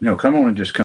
No, come on and just come.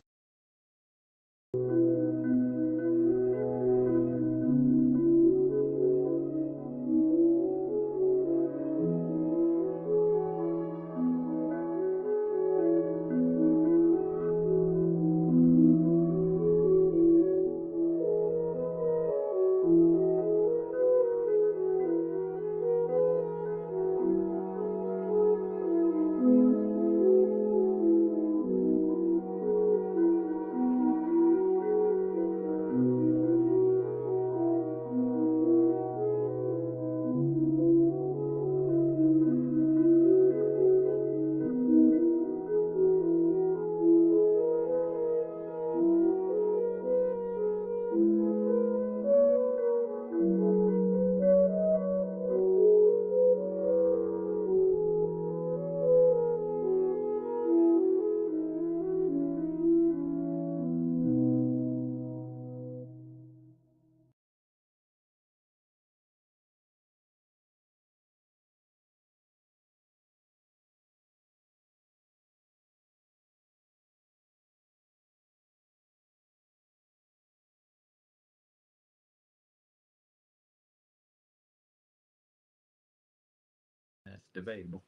That's debatable.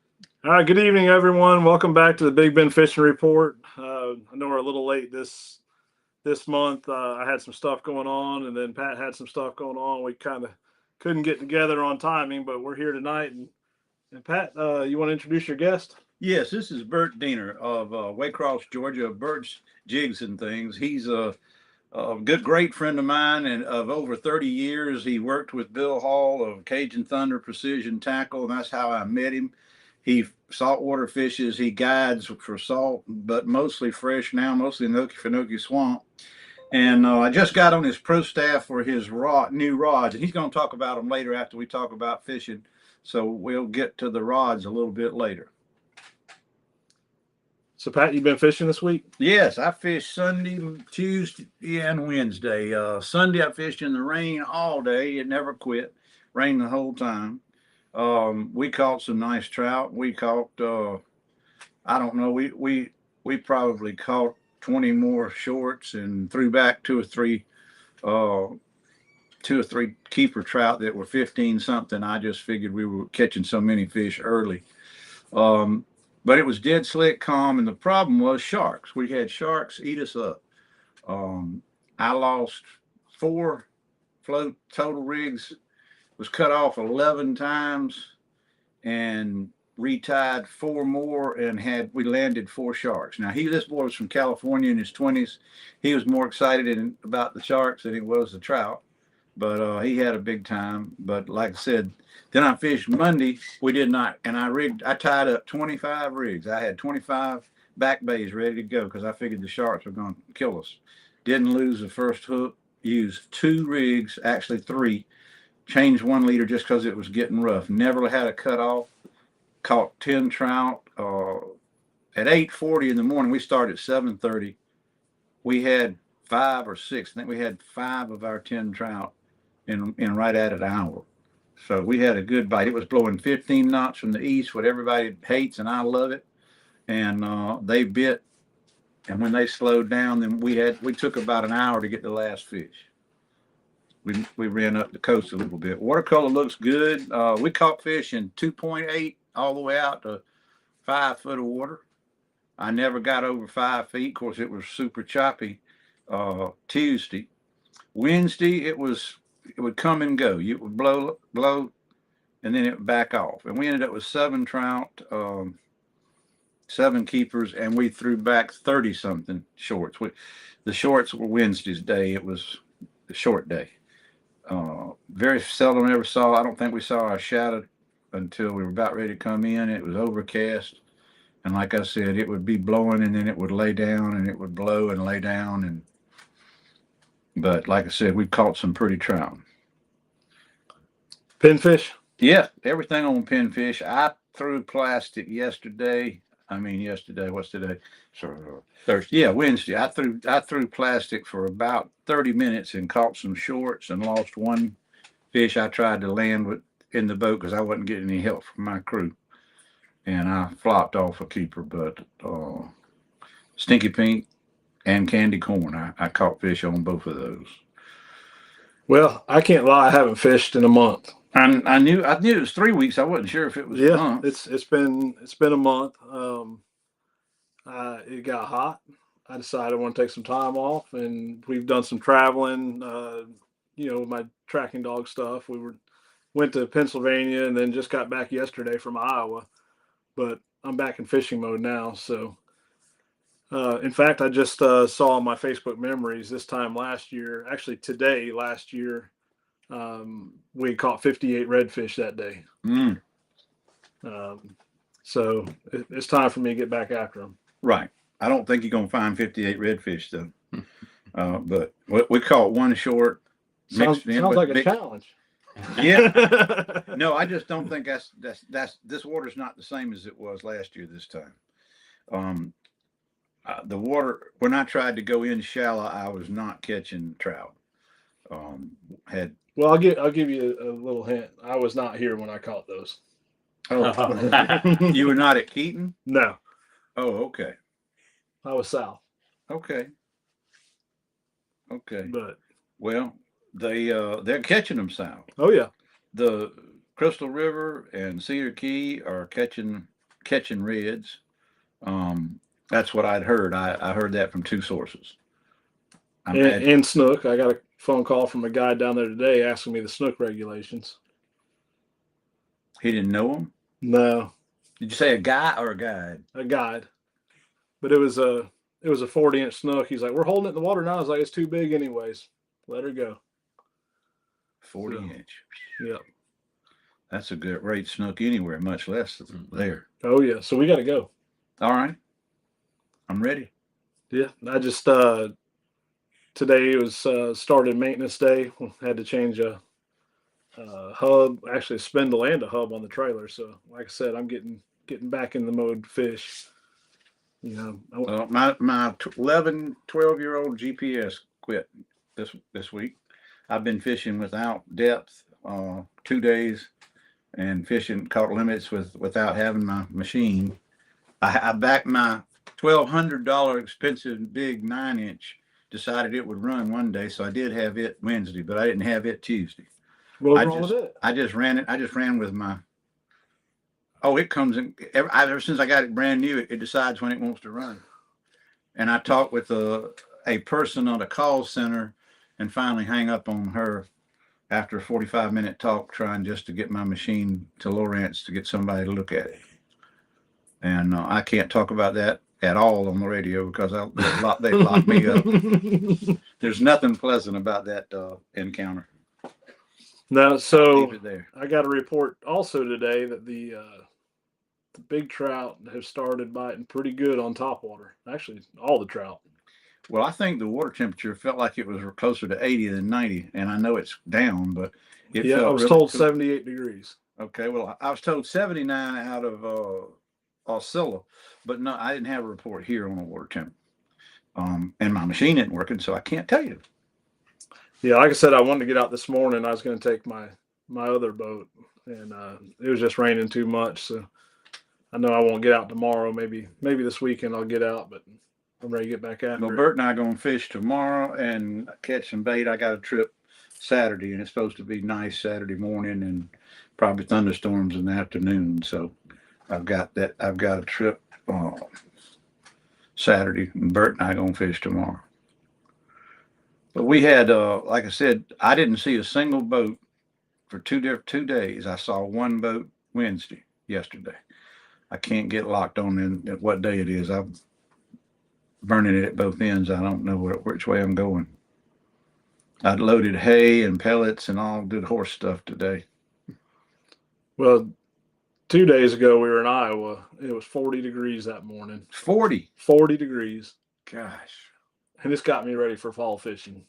All right, good evening, everyone. Welcome back to the Big Ben Fishing Report. I know we're a little late this month. I had some stuff going on, and then Pat had some stuff going on. We kind of couldn't get together on timing, but we're here tonight. And Pat, you want to introduce your guest? Yes, this is Bert Diener of Waycross, Georgia, Bert's Jigs and Things. He's a good, great friend of mine, and of over 30 years, he worked with Bill Hall of Cajun Thunder Precision Tackle, and that's how I met him. He saltwater fishes, he guides for salt, but mostly fresh now, mostly in the Okefenokee Swamp. And I just got on his pro staff for his new rods, and he's going to talk about them later after we talk about fishing. So we'll get to the rods a little bit later. So, Pat, you been fishing this week? Yes, I fished Sunday, Tuesday, and Wednesday. Sunday, I fished in the rain all day. It never quit. Rained the whole time. We caught some nice trout. We caught, I don't know, we probably caught 20 more shorts and threw back uh, two or three keeper trout that were 15 something. I just figured we were catching so many fish early. But it was dead slick, calm, and the problem was sharks. We had sharks eat us up. I lost 4 float total rigs, was cut off 11 times, and retied 4 more, and we landed 4 sharks. Now this boy was from California in his 20s. He was more excited about the sharks than he was the trout, but he had a big time. But like I said, then I fished Monday. We did not, and I tied up 25 rigs. I had 25 back bays ready to go because I figured the sharks were going to kill us. Didn't lose the first hook. Used 2 rigs, actually 3. Changed 1 leader just because it was getting rough. Never had a cut off. Caught 10 trout. At 8:40 in the morning, we started at 7:30. We had 5 or 6. I think we had 5 of our 10 trout in right at an hour. So we had a good bite. It was blowing 15 knots from the east, what everybody hates, and I love it. And they bit, and when they slowed down, then we took about an hour to get the last fish. We ran up the coast a little bit. Watercolor looks good. We caught fish in 2.8 all the way out to 5 foot of water. I never got over 5 feet. Of course, it was super choppy. Tuesday, Wednesday, it would come and go. You would blow, and then it would back off. And we ended up with 7 trout, 7 keepers, and we threw back 30 something shorts. The shorts were Wednesday's day. It was a short day. Very seldom ever saw. I don't think we saw a shadow until we were about ready to come in. It was overcast, and like I said, it would be blowing, and then it would lay down, and it would blow and lay down, but like I said, we caught some pretty trout. Pinfish? Yeah, everything on pinfish. I threw plastic yesterday. What's today? Thursday. Yeah, Wednesday. I threw plastic for about 30 minutes and caught some shorts and lost 1 fish I tried to land in the boat because I wasn't getting any help from my crew, and I flopped off a keeper. But Stinky Pink and Candy Corn. I caught fish on both of those. Well, I can't lie, I haven't fished in a month. I knew it was 3 weeks. I wasn't sure if it was a Yeah, month. it's been a month. It got hot. I decided I want to take some time off, and we've done some traveling. With my tracking dog stuff. Went to Pennsylvania and then just got back yesterday from Iowa. But I'm back in fishing mode now. So, in fact, I just saw on my Facebook memories this time last year, actually today last year, we caught 58 redfish that day. So it's time for me to get back after them. Right. I don't think you're going to find 58 redfish though. But we caught one short. Sounds like a challenge. Yeah. No, I just don't think that's this water's not the same as it was last year this time. The water, when I tried to go in shallow, I was not catching trout. Well, I'll give you a little hint. I was not here when I caught those. Oh, you were not at Keaton? No, Oh, okay. I was south. Okay. But Well, they're catching them south. oh yeah, The Crystal River and Cedar Key are catching reds. That's what I'd heard. I heard that from two sources. and snook. I got a phone call from a guy down there today asking me the snook regulations. He didn't know them. No, Did you say a guy or a guide? a guide, but it was a 40-inch snook. He's like, we're holding it in the water now. I was like, it's too big anyways. Let her go. 40-inch. Yeah. That's a good rate snook anywhere, much less there. Oh yeah. So we got to go. All right. I'm ready. Yeah. I just today was started maintenance day. Had to change a hub, actually a spindle and a hub on the trailer. So like I said, I'm getting back in the mode to fish. Well, my 12-year-old GPS quit this week. I've been fishing without depth 2 days and fishing caught limits without having my machine. I backed my $1,200 expensive big 9-inch. Decided it would run one day, so I did have it Wednesday, but I didn't have it Tuesday. What's wrong with it? I just ran it. I just ran with my. Oh, it comes in ever since I got it brand new. It decides when it wants to run. And I talked with a person on a call center, and finally hang up on her after a 45-minute talk, trying just to get my machine to Lowrance to get somebody to look at it. And I can't talk about that at all on the radio because they lock me up. There's nothing pleasant about that encounter. No, so Leave it there. I got a report also today that the big trout have started biting pretty good on topwater. Actually, all the trout. Well, I think the water temperature felt like it was closer to 80 than 90, and I know it's down, but it Yeah, felt I was really told cool. 78 degrees. Okay, well, I was told 79 out of Osceola, but no, I didn't have a report here on the water temp. And my machine isn't working, so I can't tell you. Yeah, like I said, I wanted to get out this morning. I was going to take my other boat, and it was just raining too much. So I know I won't get out tomorrow. Maybe this weekend I'll get out, but I'm ready to get back after Well, it. Bert and I are going to fish tomorrow and catch some bait. I got a trip Saturday, and it's supposed to be nice Saturday morning and probably thunderstorms in the afternoon. So I've got a trip Saturday, and Bert and I are going to fish tomorrow. But we had, like I said, I didn't see a single boat for 2 days. I saw one boat yesterday. I can't get locked on in what day it is. I'm burning it at both ends. I don't know which way I'm going. I'd loaded hay and pellets and all good horse stuff today. Well, 2 days ago we were in Iowa. It was 40 degrees that morning. 40. 40 degrees. Gosh. And this got me ready for fall fishing.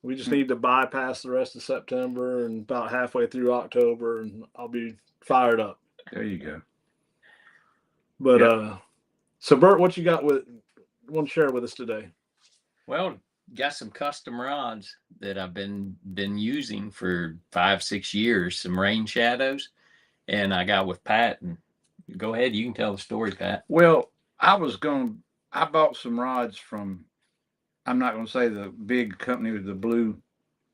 We just need to bypass the rest of September and about halfway through October, and I'll be fired up. There you go. But so Bert, what you want to share with us today? Well, got some custom rods that I've been using for 5-6 years, some rain shadows, and I got with Pat. And go ahead, you can tell the story, Pat. Well, I bought some rods from, I'm not gonna say the big company with the blue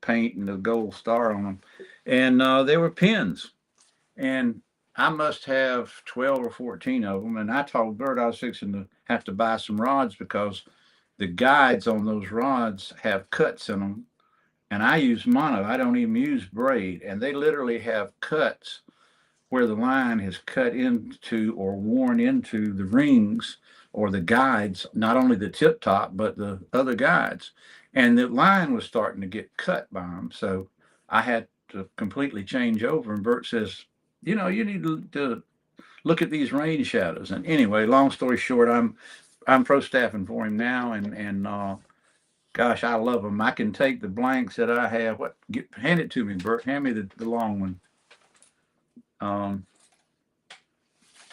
paint and the gold star on them. And they were pins. And I must have 12 or 14 of them. And I told Bert I was fixing to have to buy some rods because the guides on those rods have cuts in them. And I use mono, I don't even use braid. And they literally have cuts where the line has cut into or worn into the rings or the guides, not only the tip top, but the other guides. And the line was starting to get cut by them. So I had to completely change over. And Bert says, you know, you need to look at these rain shadows. And anyway, long story short, I'm pro staffing for him now. And gosh, I love them. I can take the blanks that I have. Hand it to me, Bert. Hand me the long one.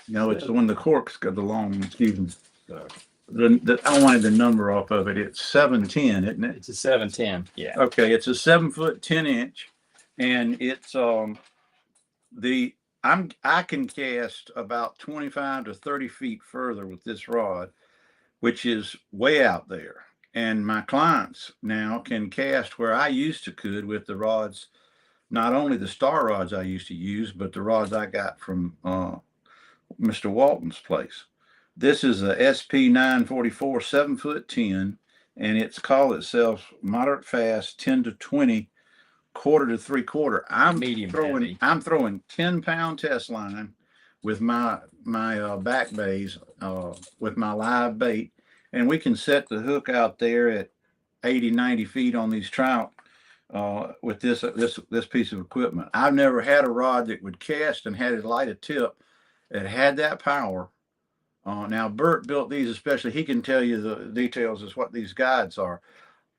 No, it's the one, the cork's got the long one, excuse me. I wanted the number off of it. It's 710, isn't it? It's a 710. Yeah. Okay, it's a 7 foot 10 inch, and it's I can cast about 25 to 30 feet further with this rod, which is way out there. And my clients now can cast where I used to could with the rods, not only the star rods I used to use, but the rods I got from Mr. Walton's place. This is a SP 944 7 foot 10, and it's called itself moderate fast 10 to 20, quarter to 3/4. Medium heavy. I'm throwing 10-pound test line with my back bays with my live bait, and we can set the hook out there at 80, 90 feet on these trout with this piece of equipment. I've never had a rod that would cast and had a light a tip that had that power. Now Bert built these, especially he can tell you the details as what these guides are.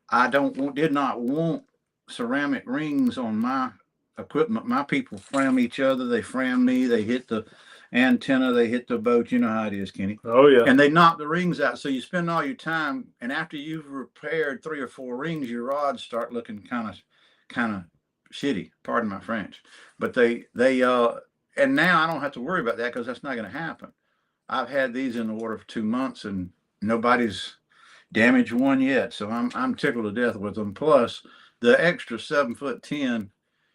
I did not want ceramic rings on my equipment. My people frame each other. They frame me. They hit the antenna. They hit the boat. You know how it is, Kenny. Oh yeah. And they knock the rings out. So you spend all your time, and after you've repaired 3 or 4 rings, your rods start looking kind of shitty. Pardon my French. But they and now I don't have to worry about that because that's not going to happen. I've had these in the water for 2 months and nobody's damaged one yet. So I'm tickled to death with them. Plus the extra 7 foot 10,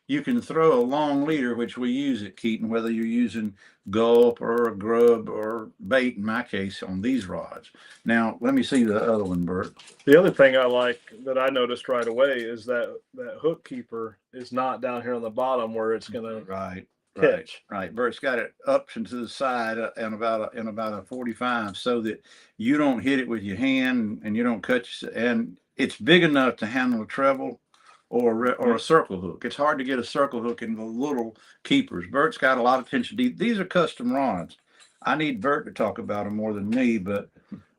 you can throw a long leader, which we use at Keaton, whether you're using gulp or a grub or bait, in my case, on these rods. Now, let me see the other one, Bert. The other thing I like that I noticed right away is that hook keeper is not down here on the bottom where it's going to Right. catch. Right. Bert's got it up and to the side and about a 45 so that you don't hit it with your hand and you don't cut and it's big enough to handle a treble or a circle hook. It's hard to get a circle hook in the little keepers. Bert's got a lot of attention. These are custom rods. I need Bert to talk about them more than me, but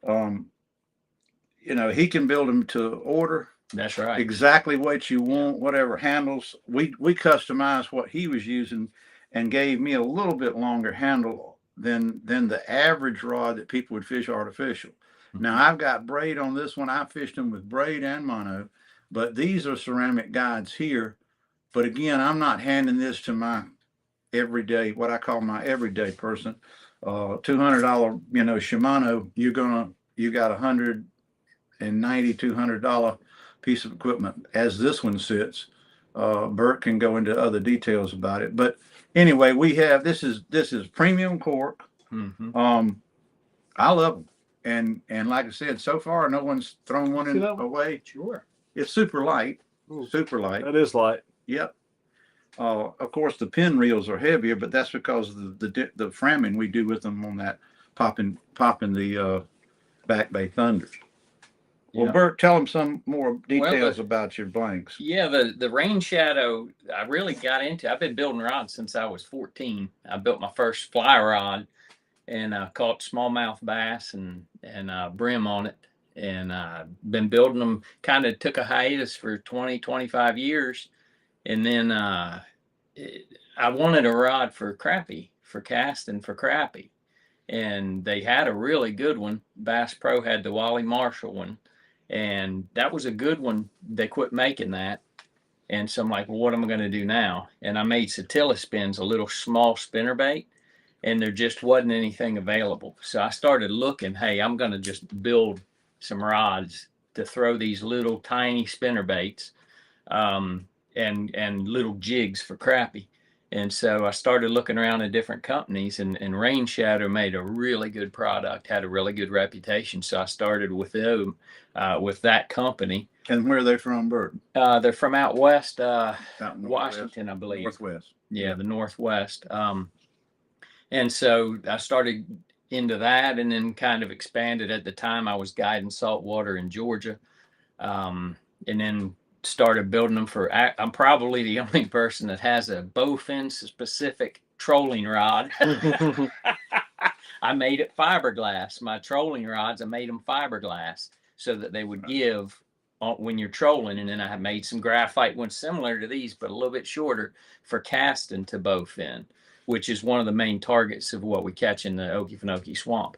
you know, he can build them to order. That's right. Exactly what you want, whatever handles. We customized what he was using and gave me a little bit longer handle than the average rod that people would fish artificial. Now I've got braid on this one. I fished them with braid and mono, but these are ceramic guides here. But again, I'm not handing this to my everyday, what I call my everyday person. $200, you know, Shimano, you got $190, $200 piece of equipment as this one sits. Bert can go into other details about it, but anyway, we have this is premium cork. I love them, and like I said, so far no one's thrown one away. Sure. It's super light. Ooh. Super light. That is light. Yep. Of course, the pin reels are heavier, but that's because of the framing we do with them on that popping the Back Bay Thunder. Well, Yeah. Bert, tell them some more details about your blanks. Yeah, the rain shadow I really got into. I've been building rods since I was 14. I built my first fly rod and caught smallmouth bass and brim on it. And been building them, kind of took a hiatus for 20, 25 years. And then I wanted a rod for crappie, for casting for crappie. And they had a really good one. Bass Pro had the Wally Marshall one. And that was a good one. They quit making that. And so I'm like, well, what am I going to do now? And I made Satilla Spins, a little small spinnerbait. and there just wasn't anything available. So I started looking, hey, I'm going to just build some rods to throw these little tiny spinner baits, and little jigs for crappie. And so I started looking around at different companies, and Rain Shadow made a really good product, had a really good reputation. So I started with them, with that company. And where are they from, Bert? They're from out west, Out northwest? Washington, I believe. Northwest. Yeah, the Northwest. And so I started into that, and then kind of expanded. At the time, I was guiding saltwater in Georgia, and then started building them for. I'm probably the only person that has a bowfin specific trolling rod. I made it fiberglass. My trolling rods, I made them fiberglass so that they would give when you're trolling. And then I made some graphite ones similar to these, but a little bit shorter for casting to bowfin, which is one of the main targets of what we catch in the Okefenokee Swamp.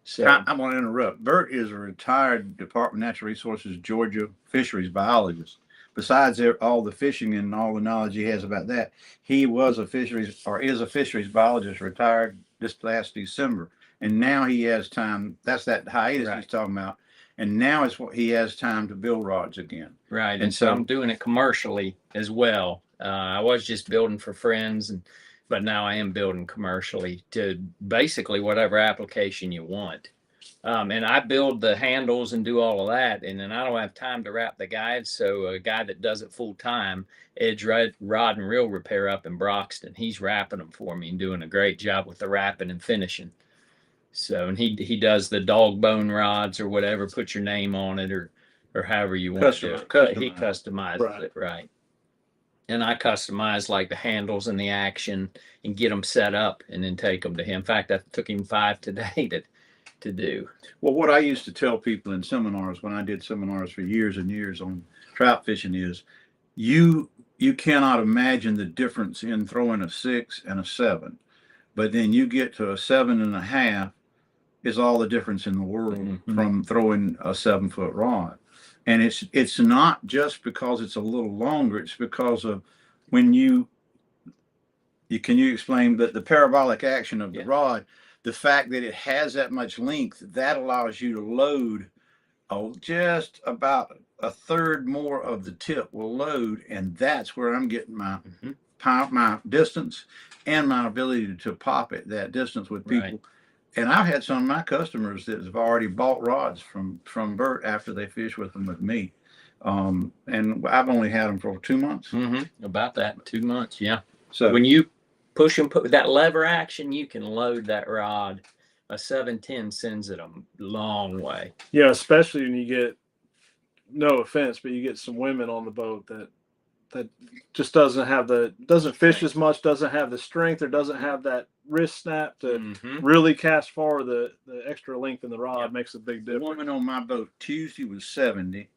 So I'm going to interrupt. Bert is a retired Department of Natural Resources, Georgia fisheries biologist. Besides all the fishing and all the knowledge he has about that, he was a fisheries or is a fisheries biologist, retired this last December. And now he has time. That's that hiatus Right. he's talking about. And now it's what he has time to build rods again. right, And and so so- I'm doing it commercially as well. I was just building for friends, but now I am building commercially to basically whatever application you want. And I build the handles and do all of that, and then I don't have time to wrap the guides. So a guy that does it full time, Edge Rod and Reel Repair up in Broxton, he's wrapping them for me and doing a great job with the wrapping and finishing. So, and he does the dog bone rods or whatever, put your name on it or however you want to. He customizes Right. it, right. And I customize like the handles and the action and get them set up and then take them to him. In fact, that took him 5 today to do. Well, what I used to tell people in seminars when I did seminars for years and years on trout fishing is you cannot imagine the difference in throwing a 6 and a 7, but then you get to a 7.5 is all the difference in the world Mhm. from throwing a 7-foot rod. And it's not just because it's a little longer, it's because of when you can you explain that the parabolic action of the Yeah. rod, the fact that it has that much length, that allows you to load just about a third more of the tip will load, and that's where I'm getting my Mhm. my distance and my ability to pop it that distance with people. Right. And I've had some of my customers that have already bought rods from Bert after they fish with them with me. And I've only had them for 2 months. About that, 2 months. Yeah. So When you push and put that lever action, you can load that rod. A 710 sends it a long way. Yeah, especially when you get, no offense, but you get some women on the boat that just doesn't fish as much, doesn't have the strength, or doesn't have that wrist snap to Mhm. really cast far. The extra length in the rod Yep. makes a big the difference. woman on my boat Tuesday was 70,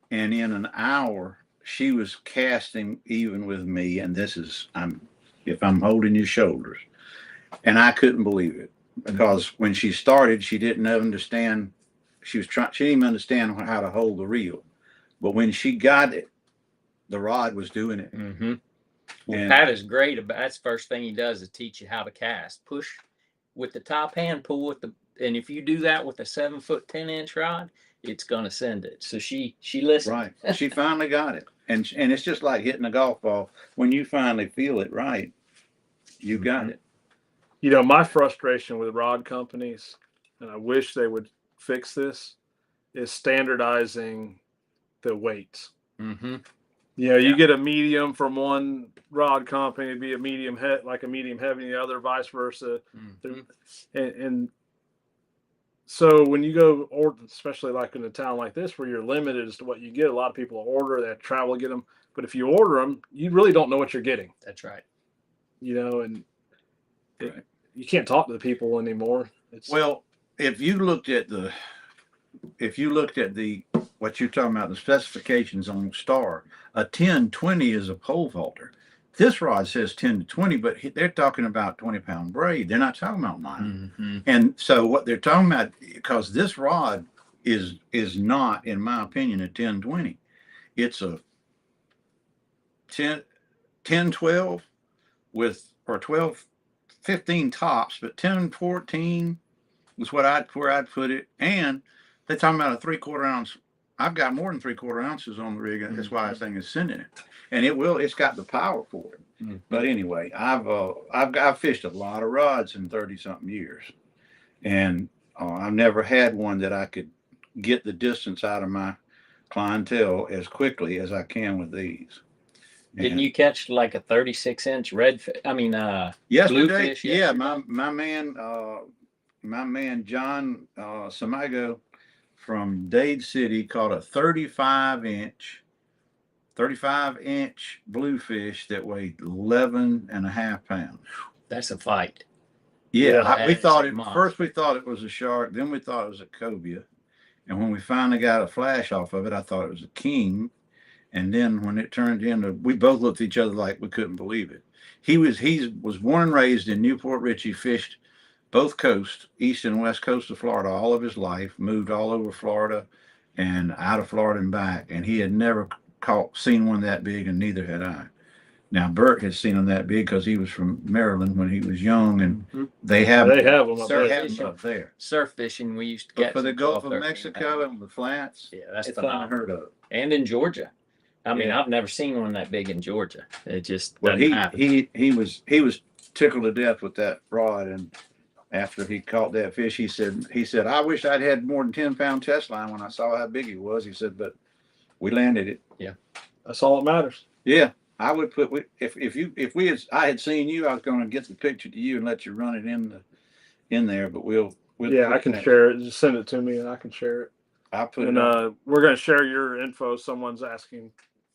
and in an hour she was casting even with me. And this is if I'm holding your shoulders, and I couldn't believe it because when she started, she didn't understand. She didn't even understand how to hold the reel, but when she got it, the rod was doing it. Well, And- Pat is great about. That's the first thing he does is teach you how to cast. Push with the top hand, pull with and if you do that with a 7-foot 10-inch rod, it's gonna send it. So she listened. Right. She finally got it. And it's just like hitting a golf ball. When you finally feel it right, you got it. You know, my frustration with rod companies, and I wish they would fix this, is standardizing the weights. Mm-hmm. You know, you Yeah. get a medium from one rod company, it'd be a medium like a medium heavy, and the other vice versa. Mm-hmm. And so when you go, or especially like in a town like this where you're limited as to what you get, a lot of people order, they have to travel to get them. But if you order them, you really don't know what you're getting, That's right. you know, and Right. you can't talk to the people anymore. It's Well, if you looked at what you're talking about, the specifications on Star, a 10-20 is a pole vaulter. This rod says 10 to 20, but they're talking about 20-pound braid. They're not talking about mine. Mm-hmm. And so what they're talking about, because this rod is not, in my opinion, a 10-20. It's a 10-12 or 12-13 15 tops, but 10, 14 was where I'd put it. And they're talking about a 3/4 ounce. I've got more than 3/4 ounces on the rig. And that's why I think it's sending it. And it's got the power for it. But anyway, I've fished a lot of rods in 30 something years. And I've never had one that I could get the distance out of my clientele as quickly as I can with these. Didn't you catch like a 36-inch Yesterday? bluefish Yeah, yesterday? my man John Samago from Dade City caught a 35-inch bluefish that weighed 11.5 pounds. That's a fight. Yeah, we that's thought a it monster. first. We thought it was a shark. Then we thought it was a cobia. And when we finally got a flash off of it, I thought it was a king. And then when it turned into, we both looked at each other like we couldn't believe it. He was born and raised in Newport Richey, fished both coasts, east and west coast of Florida, all of his life, moved all over Florida and out of Florida and back. And he had never seen one that big, and neither had I. Now, Bert had seen them that big because he was from Maryland when he was young, and they have them up Surf there. fishing. up there. Surf fishing, we used to But catch for the some Gulf 12, of 13 Mexico pounds. and the flats, Yeah, that's it's phenomenal. unheard of. And in Georgia. I mean, Yeah. I've never seen one that big in Georgia. It just Well, doesn't happen. he was tickled to death with that rod, and after he caught that fish, he said, I wish I'd had more than 10-pound test line when I saw how big he was. He said, but we landed it. That's all that matters. Yeah, I would put I had seen you, I was going to get the picture to you and let you run it in there, but we'll Yeah, I can share it. Just send it to me and I can share it. I'll put And it on. we're going to share your info. Someone's asking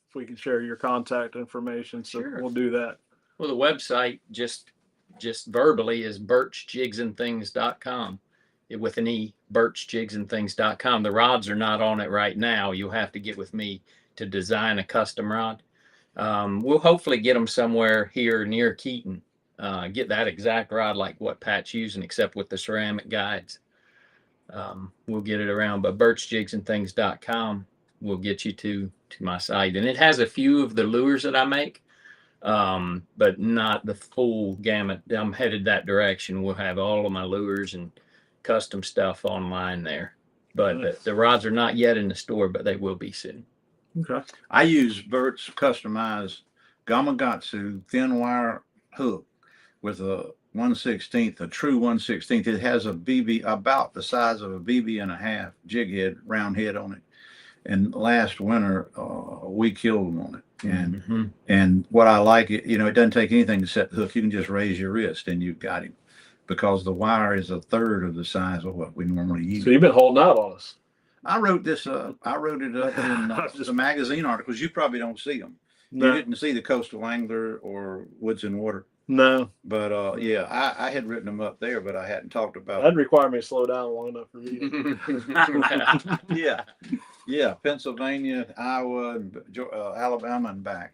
if we can share your contact information. So Sure. we'll do that. Well, the website just verbally is birchjigsandthings.com with an E, birchjigsandthings.com. The rods are not on it right now. You'll have to get with me to design a custom rod. We'll hopefully get them somewhere here near Keaton. Get that exact rod like what Pat's using, except with the ceramic guides. We'll get it around, but birchjigsandthings.com will get you to my site. And it has a few of the lures that I make, but not the full gamut. I'm headed that direction. We'll have all of my lures and custom stuff online there. But Nice. the rods are not yet in the store, but they will be soon. Okay. I use Bert's customized Gamakatsu thin wire hook with a 1/16, a true 1/16. It has a BB about the size of a BB.5 jig head, round head on it. And last winter, we killed them on it. And what I like, it doesn't take anything to set the hook. You can just raise your wrist and you've got him, because the wire is 1/3 of the size of what we normally use. So you've been holding out on us. I wrote it up in some magazine articles. You probably don't see them. You No. didn't see the Coastal Angler or Woods and Water. No. But yeah, I had written them up there, but I hadn't talked about. That'd require me to slow down long enough for reading. Yeah, Pennsylvania, Iowa, and Alabama, and back.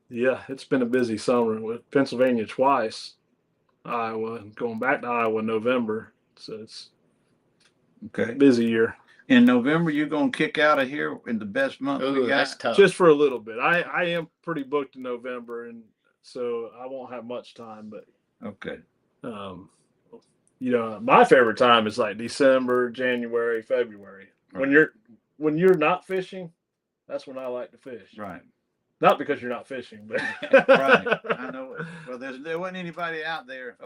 Yeah, it's been a busy summer with Pennsylvania twice, Iowa, and going back to Iowa in November. So it's Okay. a busy year. In November, you're gonna kick out of here in the best month we Ooh, got. that's tough. Just for a little bit. I am pretty booked in November, and so I won't have much time. But Okay. my favorite time is like December, January, February. Right. When you're not fishing, that's when I like to fish. Right. Not because you're not fishing, but Right. I know it. Well, there wasn't anybody out there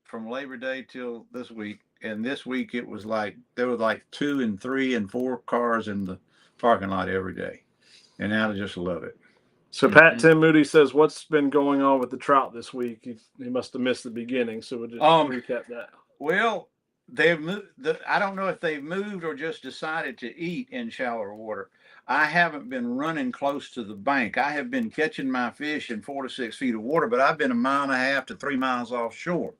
from Labor Day till this week. And this week it was like there were like 2 and 3 and 4 cars in the parking lot every day. And I just love it. So Pat Tim Moody says, "What's been going on with the trout this week?" He must have missed the beginning, so we'll just recap that. Well, they've moved. I don't know if they've moved or just decided to eat in shallower water. I haven't been running close to the bank. I have been catching my fish in 4 to 6 feet of water, but I've been 1.5 miles to 3 miles offshore,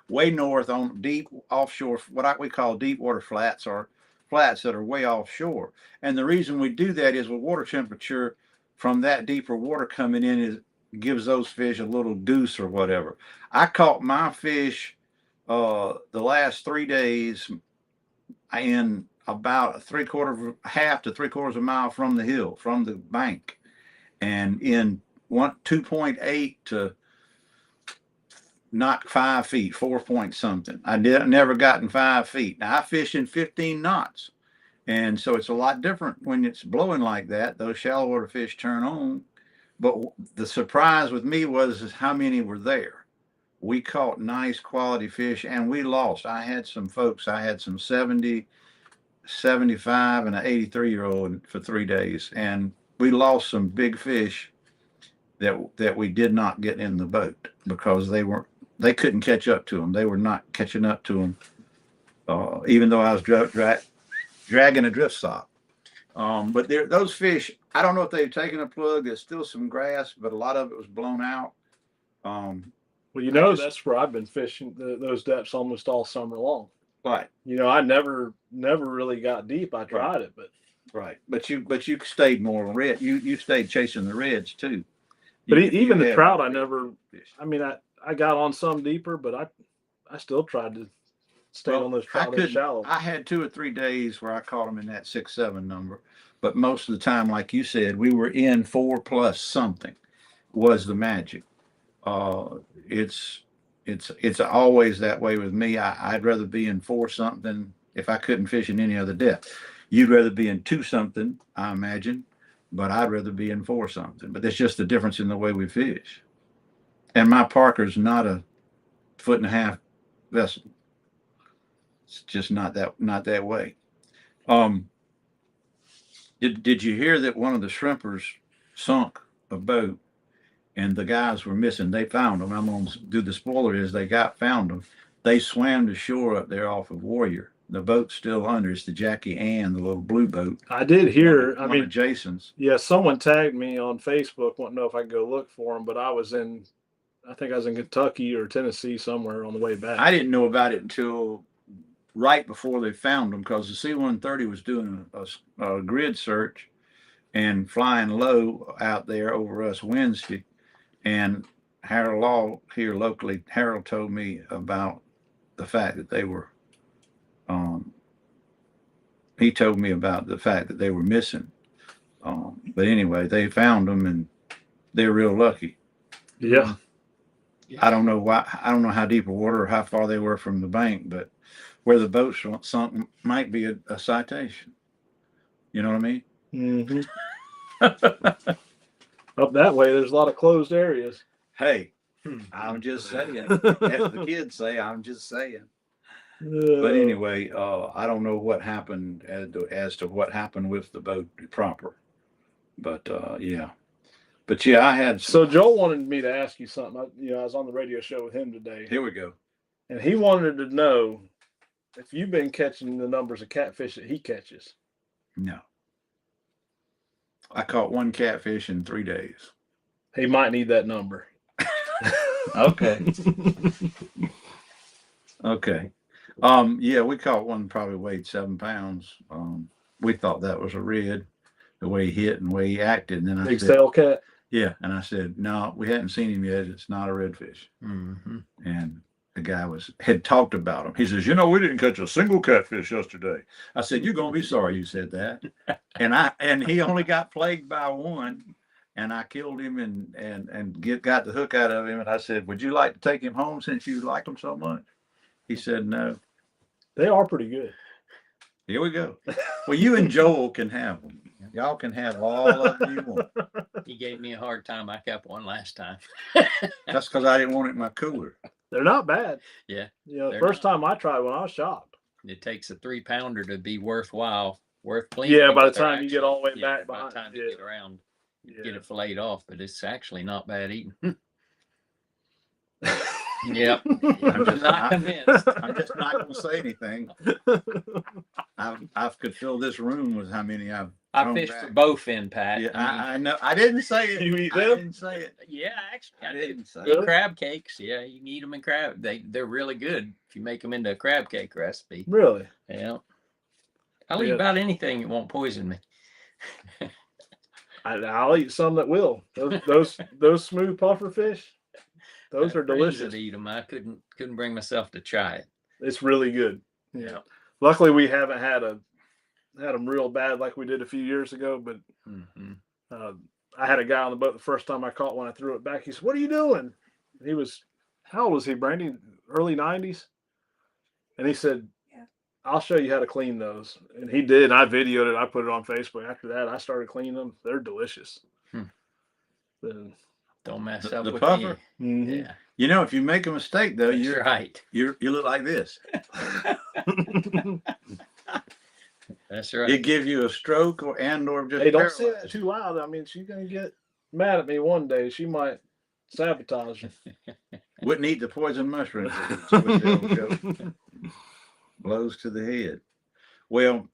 way north on deep offshore, what we call deep water flats, or flats that are way offshore. And the reason we do that is with water temperature from that deeper water coming in gives those fish a little goose or whatever. I caught my fish the last 3 days in about half to 3/4 of a mile from the hill, from the bank, and in 2.8 to not 5 feet, 4 point something. I never gotten 5 feet. Now I fish in 15 knots. And so it's a lot different when it's blowing like that. Those shallow water fish turn on. But the surprise with me was how many were there. We caught nice quality fish and we lost. I had some folks, I had some 70, 75, and an 83-year-old for 3 days. And we lost some big fish that we did not get in the boat because they couldn't catch up to them. They were not catching up to them. Even though I was dragging a drift sock. But those fish, I don't know if they've taken a plug. There's still some grass, but a lot of it was blown out. Well, you know, that's where I've been fishing those depths almost all summer long. Right. You know, I never really got deep. I tried it, but right. But you stayed more on red. You stayed chasing the reds too. But even the trout, I never. I mean, I got on some deeper, but I still tried to stay on those trout shallow. I had 2 or 3 days where I caught them in that 6, 7 number, but most of the time, like you said, we were in 4+ something was the magic. It's always that way with me. I'd rather be in 4 something if I couldn't fish in any other depth. You'd rather be in 2 something, I imagine, but I'd rather be in 4 something. But there's just a difference in the way we fish. And my Parker's not a 1.5 foot vessel. It's just not that way. Did you hear that one of the shrimpers sunk a boat and the guys were missing? They found them. I'm going to do the spoiler is they found them. They swam to shore up there off of Warrior. The boat's still under. It's the Jackie Ann, the little blue boat. I did hear. I mean, Jason's. Yeah, someone tagged me on Facebook. Want to know if I could go look for them, but I think I was in Kentucky or Tennessee somewhere on the way back. I didn't know about it until right before they found them because the C-130 was doing a grid search and flying low out there over us Wednesday. And Harold Law here locally, Harold told me about the fact that they were, he told me about the fact that they were missing. But anyway, they found them and they're real lucky. Yeah. I don't know why. I don't know how deep of water or how far they were from the bank, but where the boat sunk might be a citation. You know what I mean? Mm-hmm. Up that way, there's a lot of closed areas. Hey, I'm just saying. As the kids say, I'm just saying. But anyway, I don't know what happened as to what happened with the boat proper. But yeah. But yeah, I had. So Joel wanted me to ask you something. I was on the radio show with him today. Here we go. And he wanted to know if you've been catching the numbers of catfish that he catches. No. I caught 1 catfish in 3 days. He might need that number. Okay. Okay. Yeah, we caught one probably weighed 7 pounds. We thought that was a red, the way he hit and the way he acted. And then I Big said, sail cat. yeah. And I said, no, we hadn't seen him yet. It's not a redfish. Mm-hmm. And the guy had talked about him. He says, we didn't catch a single catfish yesterday. I said, you're going to be sorry you said that. and he only got plagued by 1. And I killed him and got the hook out of him. And I said, would you like to take him home since you like him so much? He said, no. They are pretty good. Here we go. Well, you and Joel can have them. Y'all can have all of them you want. He gave me a hard time. I kept one last time. That's because I didn't want it in my cooler. They're not bad. Yeah. The first time I tried one, I was shocked. It takes a 3-pounder to be worth cleaning. Yeah, by the time you get all the way back by behind, the time you get around, you get it filleted off, but it's actually not bad eating. Yep. I'm just not convinced. I'm just not going to say anything. I could fill this room with how many I've. I fished for both in, Pat. Yeah, I know. I didn't say it. You eat I them? didn't say it. Yeah, actually, I didn't say eat it. crab cakes. Yeah, you can eat them in crab. They're really good if you make them into a crab cake recipe. Really? Yeah. I'll eat about anything that won't poison me. I'll eat some that will. Those smooth puffer fish. Those are delicious. To eat them. I couldn't bring myself to try it. It's really good. Yeah. Luckily, we haven't had them real bad like we did a few years ago. But I had a guy on the boat the first time I caught one. I threw it back. He said, "What are you doing?" He was how old was he, Brandy? Early 90s? And he said, I'll show you how to clean those. And he did. And I videoed it. I put it on Facebook. After that, I started cleaning them. They're delicious. Then, Don't mess The- up the with puffer? you. Yeah, You know, if you make a mistake though, that's right. you look like this. That's right. It give you a stroke or just Hey, don't say that paralyzed. too loud. I mean, she's going to get mad at me one day. She might sabotage you. Wouldn't eat the poison mushroom. It's what the old joke. Blows to the head. Well,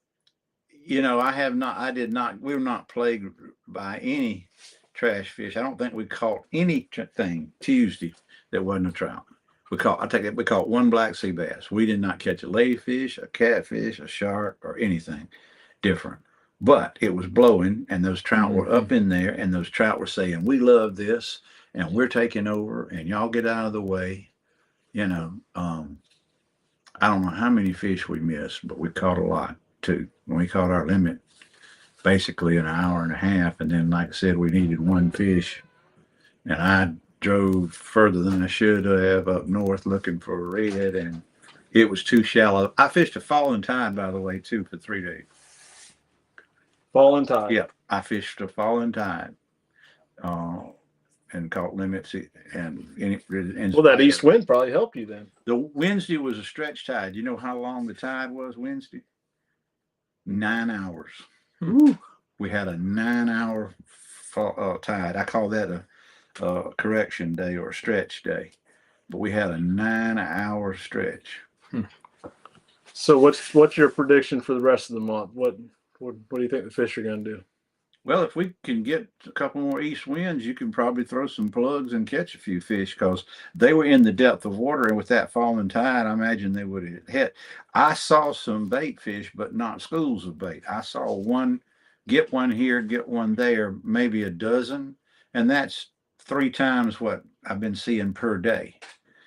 you know, I did not, we were not plagued by any trash fish. I don't think we caught anything Tuesday that wasn't a trout. We caught one black sea bass. We did not catch a ladyfish, a catfish, a shark, or anything different. But it was blowing, and those trout were up in there, and those trout were saying, "We love this, and we're taking over, and y'all get out of the way." You know, I don't know how many fish we missed, but we caught a lot too. When we caught our limit, basically an hour and a half, and then, like I said, we needed one fish, and I drove further than I should have up north looking for a red, and it was too shallow. I fished a falling tide, by the way, too, for 3 days. Falling tide. Yeah, I fished a falling tide, and caught limits. And Well, that east wind probably helped you then. The Wednesday was a stretch tide. You know how long the tide was Wednesday? 9 hours. Ooh. We had a 9-hour tide. I call that a correction day or a stretch day, but we had a 9-hour stretch. So what's your prediction for the rest of the month? What do you think the fish are going to do? Well, if we can get a couple more east winds, you can probably throw some plugs and catch a few fish, because they were in the depth of water, and with that falling tide, I imagine they would have hit. I saw some bait fish, but not schools of bait. I saw one, get one here, get one there, maybe a dozen, and that's 3 times what I've been seeing per day.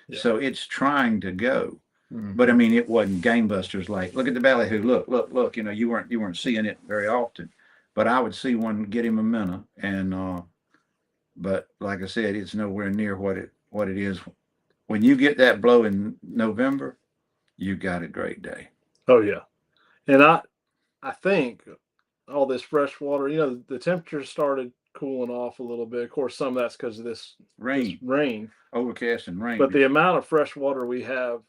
Yeah. So it's trying to go. But I mean, it wasn't game busters. Like, look at the ballyhoo. Look. You know, you weren't seeing it very often, but I would see one get him a minnow. And but like I said, it's nowhere near what it is. When you get that blow in November, you got a great day. Oh yeah, and I think all this fresh water. You know, the temperature started cooling off a little bit. Of course, some of that's because of this rain, Overcast and rain. but the amount of fresh water we have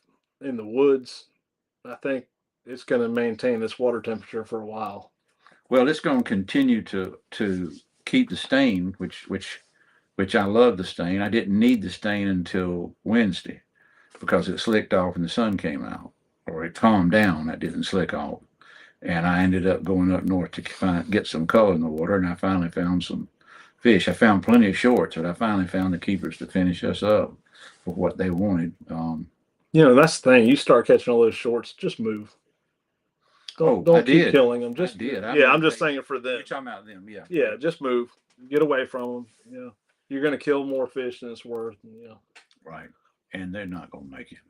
in the woods, I think it's going to maintain this water temperature for a while. Well, it's going to continue to keep the stain, which I love the stain. I didn't need the stain until Wednesday, because it slicked off and the sun came out, or it calmed down. That didn't slick off, and I ended up going up north to get some color in the water, and I finally found some fish. I found plenty of shorts, but I finally found the keepers to finish us up for what they wanted. You know, that's the thing. You start catching all those shorts, just move. Don't I keep did. killing them. Just I did. yeah, I'm just saying it for them. You're talking about them, yeah. Yeah, just move. Get away from them. Yeah, you're going to kill more fish than it's worth. Yeah. Right. And they're not going to make it.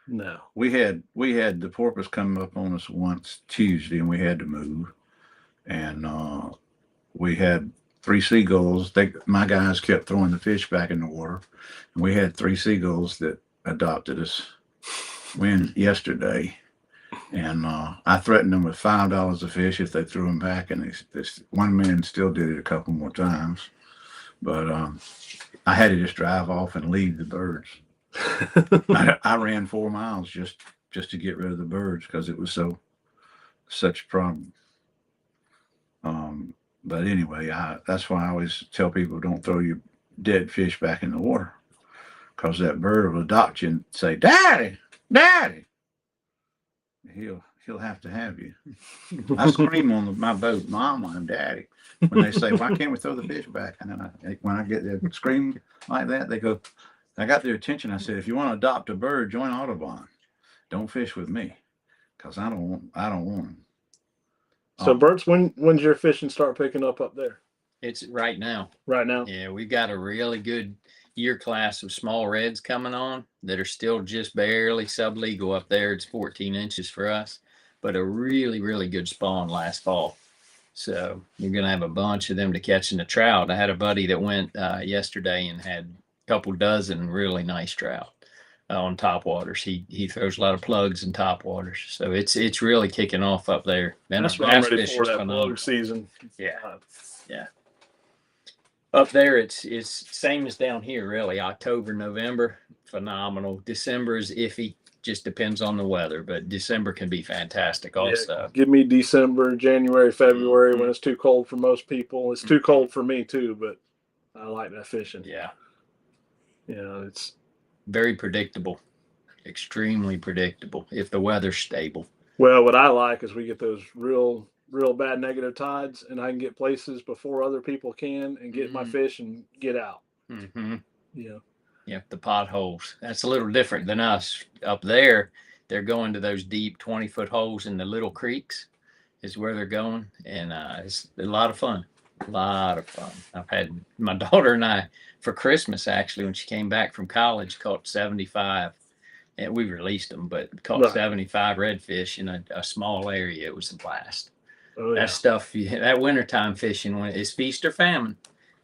No. We had the porpoise come up on us once Tuesday, and we had to move. And we had 3 seagulls. My guys kept throwing the fish back in the water. And we had 3 seagulls that adopted us yesterday. And I threatened them with $5 a fish if they threw them back. And this one man still did it a couple more times. But I had to just drive off and leave the birds. I ran 4 miles just to get rid of the birds, because it was such a problem. But anyway, that's why I always tell people, don't throw your dead fish back in the water, because that bird will adopt you and say, "Daddy, Daddy." He'll have to have you. I scream on my boat, "Mama and Daddy," when they say, "Why can't we throw the fish back?" And then when I get there scream like that, they go, I got their attention. I said, "If you want to adopt a bird, join Audubon. Don't fish with me, because I don't want them." So, Bert's, when's your fishing start picking up there? It's right now. Right now? Yeah, we've got a really good year class of small reds coming on that are still just barely sublegal up there. It's 14 inches for us, but a really, really good spawn last fall. So you're going to have a bunch of them to catch in the trout. I had a buddy that went yesterday and had a couple dozen really nice trout. on top waters. He throws a lot of plugs in top waters, so it's really kicking off up there. And That's our what I'm bass ready fish for, is that phenomenal. plug season. Yeah. Uh, Up there, it's same as down here. Really, October, November, phenomenal. December is iffy. Just depends on the weather, but December can be fantastic also. Yeah, give me December, January, February when Mhm. it's too cold for most people. It's too cold for me too, but I like that fishing. Yeah, You know, it's very predictable, extremely predictable if the weather's stable. well, what I like is we get those real bad negative tides, and I can get places before other people can and get my Mhm. fish and get out. Mm-hmm. You know, Yeah, the potholes. That's a little different than us up there. They're going to those deep 20-foot holes in the little creeks is where they're going. And it's a lot of fun. A lot of fun. I've had my daughter and I for Christmas, actually, when she came back from college, caught 75. And we released them, but caught Right. 75 redfish in a small area. It was a blast. oh yeah, That stuff, that wintertime fishing, when it's feast or famine.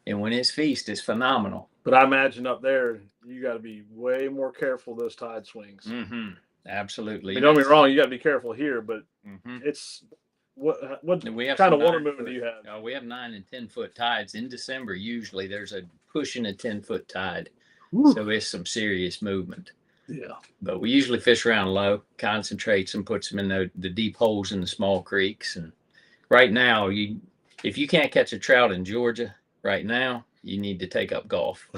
And when it's feast, it's phenomenal. but I imagine up there you got to be way more careful those tide swings. Mm-hmm. Absolutely. I mean, don't get me wrong, you got to be careful here, but Mm-hmm. it's what We have kind some of water 9 movement foot- do you have? we have 9 and 10-foot tides in December. Usually, there's a pushing a 10-foot tide, Whew. so it's some serious movement. Yeah, But we usually fish around low, concentrates and puts them in the deep holes in the small creeks. And right now, if you can't catch a trout in Georgia right now, you need to take up golf.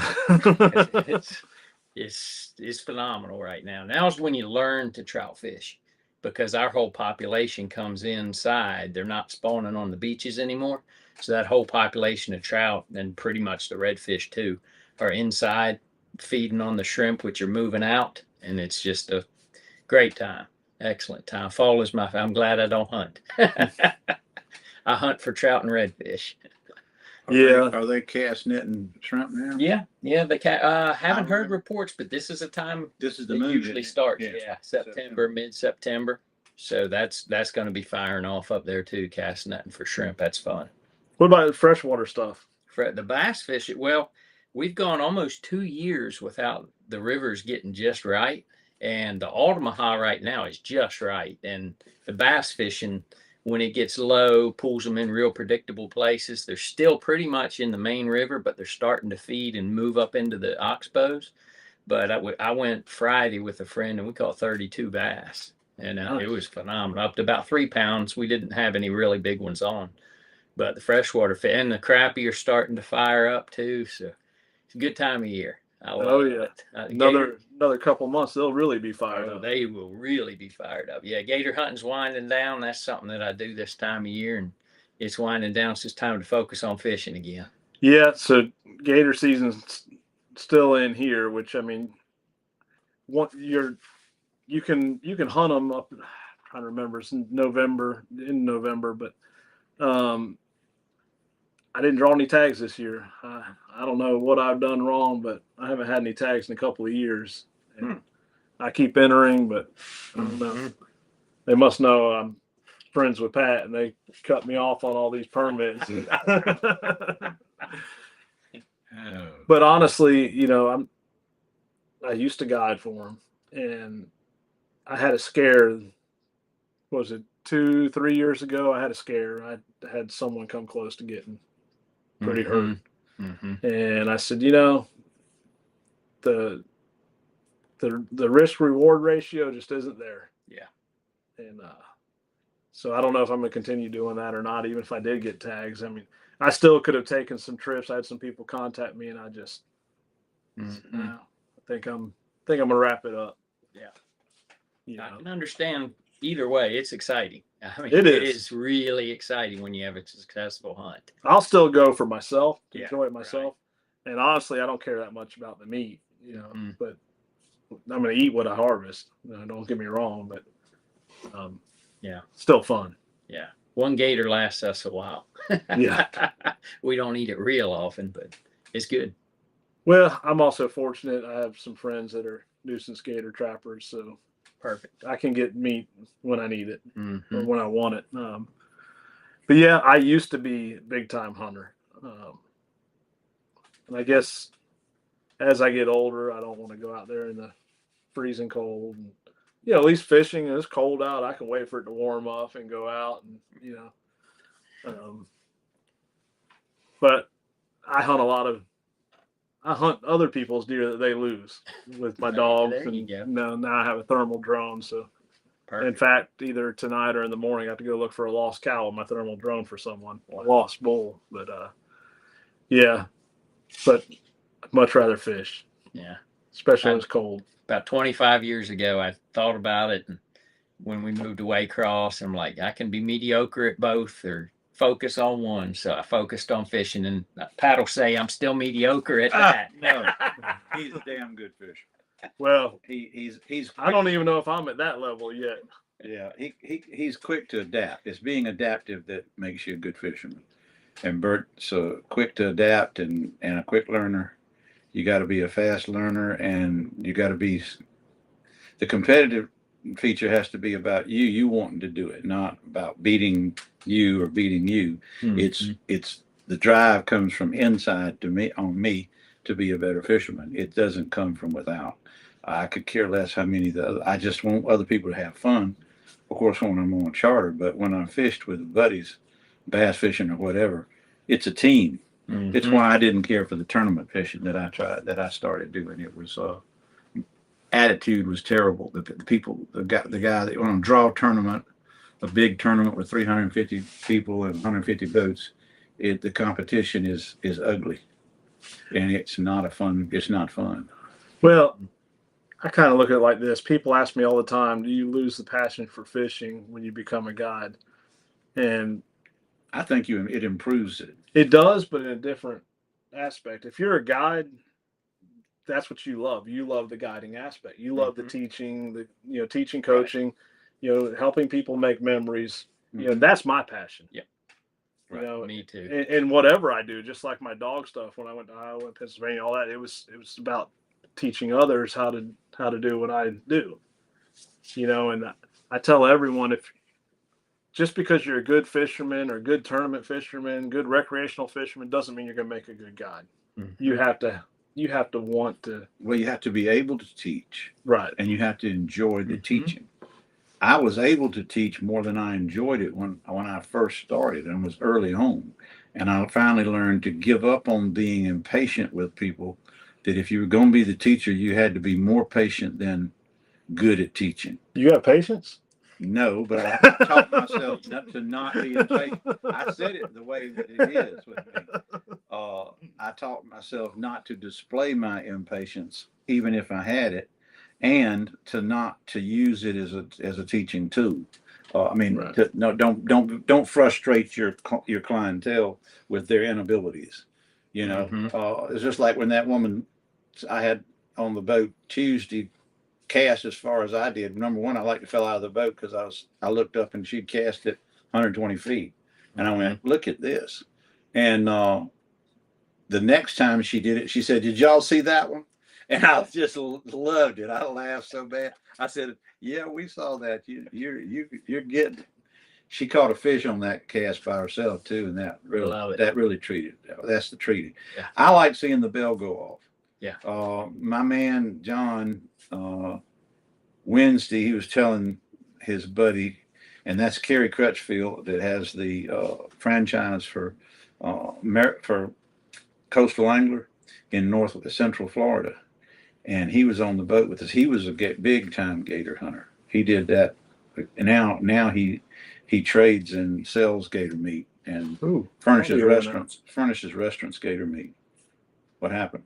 It's phenomenal right now. Now's when you learn to trout fish, because our whole population comes inside. They're not spawning on the beaches anymore. So that whole population of trout, and pretty much the redfish too, are inside feeding on the shrimp, which are moving out. And it's just a great time. Excellent time. Fall is I'm glad I don't hunt. I hunt for trout and redfish. Yeah. Are they cast netting shrimp now? Yeah. They haven't heard remember. reports, but this is a time This is the it move. usually isn't it? starts. Yeah. Yeah, September, mid-September. So that's going to be firing off up there too, casting netting for shrimp. That's fun. What about the freshwater stuff? For the bass fishing, well, we've gone almost 2 years without the rivers getting just right, and the Altamaha right now is just right. And the bass fishing, when it gets low, pulls them in real predictable places. They're still pretty much in the main river, but they're starting to feed and move up into the oxbows. But I went Friday with a friend and we caught 32 bass, and Nice. it was phenomenal. Up to about 3 pounds. We didn't have any really big ones on, but the freshwater fish and the crappie are starting to fire up too. So it's a good time of year. I love Oh, yeah. it. Another couple months, they'll really be fired up. They will really be fired up. Yeah, gator hunting's winding down. That's something that I do this time of year, and it's winding down. So it's time to focus on fishing again. Yeah, so gator season's still in here, which I mean, you can hunt them up. I'm trying to remember, it's in November, but I didn't draw any tags this year. I don't know what I've done wrong, but I haven't had any tags in a couple of years. And I keep entering, but I don't know. They must know I'm friends with Pat, and they cut me off on all these permits. Oh. But honestly, you know, I used to guide for him, and I had a scare. What was it 2-3 years ago? I had a scare. I had someone come close to getting pretty hurt, and I said, you know, the risk reward ratio just isn't there. Yeah. And so I don't know if I'm going to continue doing that or not. Even if I did get tags, I mean, I still could have taken some trips. I had some people contact me, and I just, no, I think I'm gonna wrap it up. Yeah. You I know, can understand either way. It's exciting. I mean, It it is. is really exciting when you have a successful hunt. I'll still go for myself, to Yeah, enjoy it myself. And honestly, I don't care that much about the meat, you know, but I'm going to eat what I harvest. Don't get me wrong, but Yeah. still fun. Yeah. One gator lasts us a while. Yeah. We don't eat it real often, but it's good. Well, I'm also fortunate. I have some friends that are nuisance gator trappers, so Perfect. I can get meat when I need it or Mhm. when I want it. But yeah, I used to be a big time hunter. And I guess as I get older, I don't want to go out there in the freezing cold. And, at least fishing, it's cold out. I can wait for it to warm up and go out and, but I hunt other people's deer that they lose with my dogs. There you And go. now I have a thermal drone. So in Perfect. fact, either tonight or in the morning, I have to go look for a lost cow with my thermal drone for someone, a lost bull. But but I'd much rather fish, Yeah. especially when it's cold. About 25 years ago, I thought about it. And when we moved to Waycross, I'm like, I can be mediocre at both or focus on one. So I focused on fishing, and Pat will say I'm still mediocre at that. No, he's a damn good fisher. Well, He's I don't even know if I'm at that level yet. Yeah, he's quick to adapt. It's being adaptive that makes you a good fisherman. And Bert's quick to adapt and a quick learner. You got to be a fast learner, and you got to be the competitive feature has to be about you wanting to do it, not about beating you or beating you. Mhm. It's the drive comes from inside to me to be a better fisherman. It doesn't come from without. I could care less how many I just want other people to have fun. Of course, when I'm on charter, but when I'm fished with buddies, bass fishing or whatever, it's a team. It's Mhm. why I didn't care for the tournament fishing that I started doing. It was attitude was terrible. The guy that on a draw tournament, a big tournament with 350 people and 150 boats, the competition is ugly, and it's not fun. Well, I kind of look at it like this. People ask me all the time, do you lose the passion for fishing when you become a guide? And I think it improves it. it does, but in a different aspect. If you're a guide, that's what you love. You love the guiding aspect. You love the teaching, teaching, coaching, helping people make memories. That's my passion. Yeah. Right. Me too. And whatever I do, just like my dog stuff, when I went to Iowa and Pennsylvania, all that, it was about teaching others how to do what I do. And I tell everyone, if just because you're a good fisherman or a good tournament fisherman, good recreational fisherman, doesn't mean you're going to make a good guide. Mhm. You have to want to. Well, you have to be able to teach, Right. and you have to enjoy the Mhm. teaching. I was able to teach more than I enjoyed it when I first started and was early on. And I finally learned to give up on being impatient with people. That if you were going to be the teacher, you had to be more patient than good at teaching. You have patience? No, but I taught myself not be impatient. I said it the way that it is with me. I taught myself not to display my impatience, even if I had it, and to use it as a teaching tool. Right. Don't frustrate your clientele with their inabilities. It's just like when that woman I had on the boat Tuesday cast as far as I did. Number one, I like to fell out of the boat because I looked up and she'd cast it 120 feet, and I went, look at this. And the next time she did it, she said, "Did y'all see that one?" And I just loved it. I laughed so bad. I said, "Yeah, we saw that. You're getting it." She caught a fish on that cast by herself too, and that really treated. That's the treating. Yeah. I like seeing the bell go off. Yeah. My man John Wednesday, he was telling his buddy, and that's Kerry Crutchfield that has the franchise for Coastal Angler in Central Florida, and he was on the boat with us. He was a big time gator hunter. He did that. Now he trades and sells gator meat and furnishes restaurants gator meat. What happened?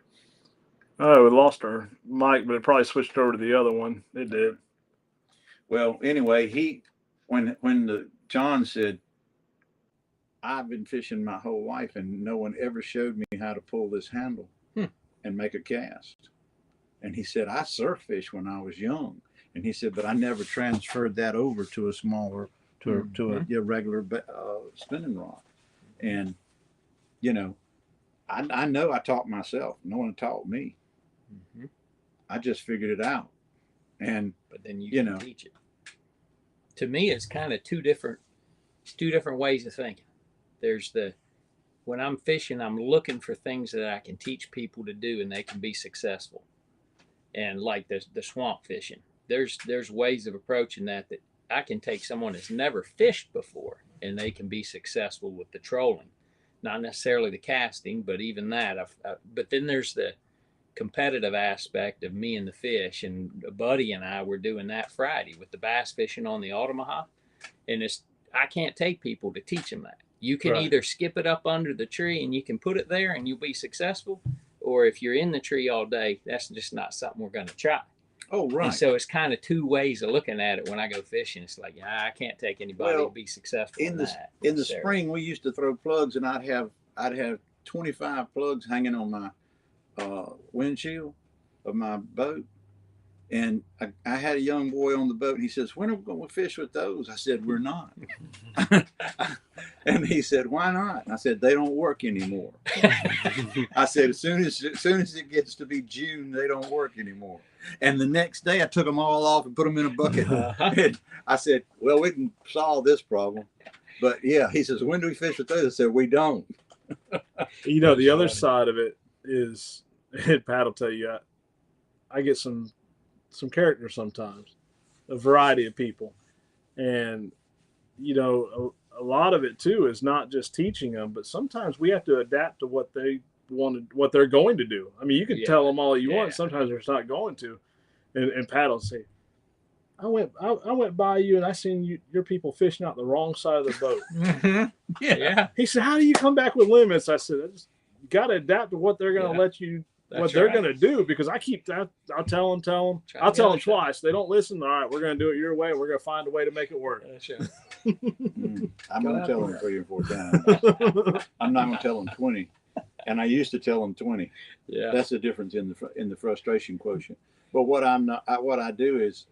Oh, we lost our mic, but it probably switched over to the other one. It did. Well, anyway, when John said, "I've been fishing my whole life and no one ever showed me how to pull this handle and make a cast," and he said, "I surf fish when I was young," and he said, "but I never transferred that over to a smaller to a regular spinning rod," and I know I taught myself. No one taught me. I just figured it out. But then you can teach it. To me, it's kind of two different ways of thinking. There's when I'm fishing, I'm looking for things that I can teach people to do and they can be successful. and like the swamp fishing. There's ways of approaching that I can take someone that's never fished before and they can be successful with the trolling, not necessarily the casting, but even that. But then there's the competitive aspect of me and the fish, and a buddy and I were doing that Friday with the bass fishing on the Altamaha, and I can't take people to teach them that. You can Right. either skip it up under the tree and you can put it there and you'll be successful, or if you're in the tree all day, that's just not something we're going to try. Oh, right. And so it's kind of two ways of looking at it when I go fishing. It's like, I can't take anybody Well, to be successful in the necessarily. spring, we used to throw plugs, and I'd have 25 plugs hanging on my windshield of my boat. And I had a young boy on the boat, and he says, "When are we going to fish with those?" I said, "We're not." And he said, "Why not?" And I said, "They don't work anymore." I said, as soon as it gets to be June, they don't work anymore. And the next day, I took them all off and put them in a bucket. And I said, "Well, we can solve this problem." But yeah, he says, "When do we fish with those?" I said, "We don't." You know, the other side of it is, and Pat will tell you, I get some characters sometimes, a variety of people, and you know, a lot of it too is not just teaching them, but sometimes we have to adapt to what they wanted, what they're going to do. I mean, you can tell them all you want, sometimes they're not going to, and Pat will say, I went by you and I seen your people fishing out the wrong side of the boat. Yeah. He said, "How do you come back with limits?" I said, "You got to adapt to what they're going to let you." What they're going to do, because I keep that. I'll tell them. I'll tell them twice. They don't listen. All right, we're going to do it your way. We're going to find a way to make it work. I'm going to tell them 3 or 4 times. I'm not going to tell them 20. And I used to tell them 20. Yeah. That's the difference in the frustration quotient. But what I do is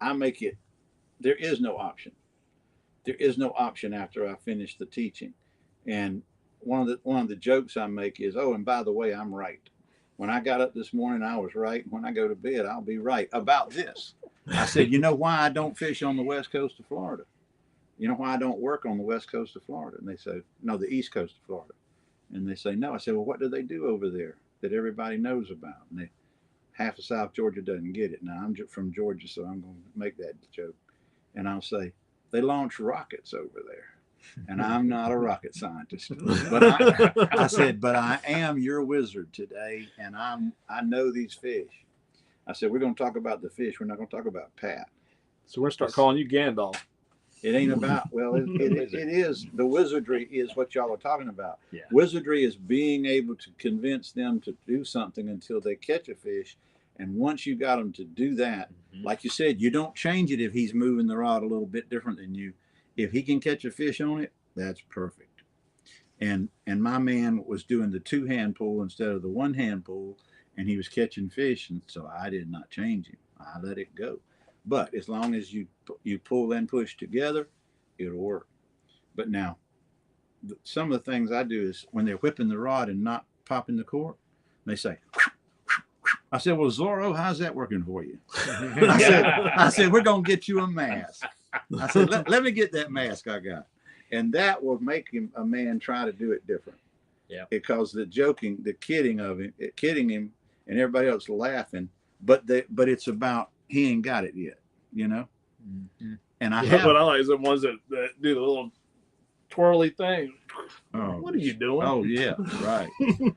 I make it. There is no option. There is no option after I finish the teaching. And one of the jokes I make is, "Oh, and by the way, I'm right. When I got up this morning, I was right. When I go to bed, I'll be right about this." I said, "You know why I don't fish on the west coast of Florida? You know why I don't work on the west coast of Florida?" And they say, "No, the east coast of Florida." And they say, "No." I said, "Well, what do they do over there that everybody knows about?" And half of South Georgia doesn't get it. Now, I'm from Georgia, so I'm going to make that joke. And I'll say, "They launch rockets over there." And I'm not a rocket scientist, but I said, "But I am your wizard today, and I know these fish." I said, "We're going to talk about the fish. We're not going to talk about Pat." So we're going to start calling you Gandalf. It ain't about, well, it is, the wizardry is what y'all are talking about. Yeah. Wizardry is being able to convince them to do something until they catch a fish. And once you got them to do that, like you said, you don't change it if he's moving the rod a little bit different than you. If he can catch a fish on it, that's perfect. And my man was doing the 2-hand pull instead of the 1-hand pull, and he was catching fish, and so I did not change him. I let it go. But as long as you pull and push together, it'll work. But now, some of the things I do is when they're whipping the rod and not popping the cork, they say, I said, "Well, Zorro, how's that working for you?" I said, "We're going to get you a mask." I said, let me get that mask I got. And that will make a man try to do it different. Yeah. Because the joking, the kidding him and everybody else laughing, but it's about he ain't got it yet, you know? Mm-hmm. And what I like is the ones that do the little twirly thing. Oh, what are you doing? Oh yeah, right.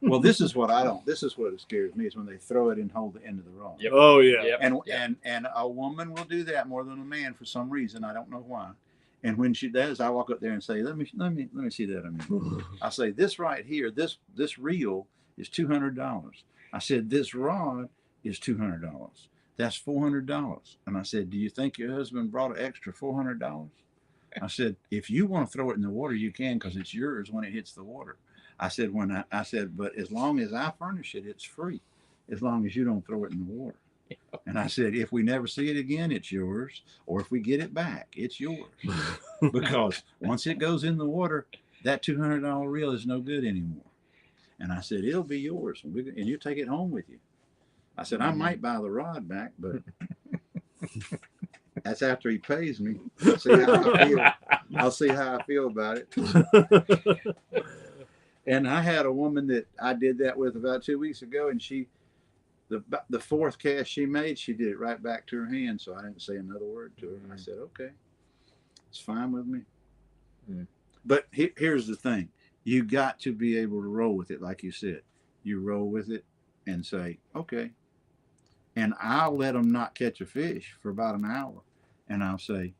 Well, this is what it scares me is when they throw it and hold the end of the rod. Yep. Oh yeah. Yep. And a woman will do that more than a man for some reason. I don't know why. And when she does, I walk up there and say, let me see that. I say, "This right here, this reel is $200. I said, "This rod is $200. That's $400. And I said, "Do you think your husband brought an extra $400? I said, "If you want to throw it in the water, you can, because it's yours when it hits the water." I said, "But as long as I furnish it, it's free, as long as you don't throw it in the water." And I said, "If we never see it again, it's yours. Or if we get it back, it's yours." Because once it goes in the water, that $200 reel is no good anymore. And I said, "It'll be yours, and you take it home with you." I said, "I might buy the rod back, but that's after he pays me. I'll see how I feel about it." And I had a woman that I did that with about 2 weeks ago, and she The fourth cast she made, she did it right back to her hand, so I didn't say another word to her. I said, okay, it's fine with me. Mm. But here's the thing. You got to be able to roll with it, like you said. You roll with it and say, okay. And I'll let them not catch a fish for about an hour. And I'll say,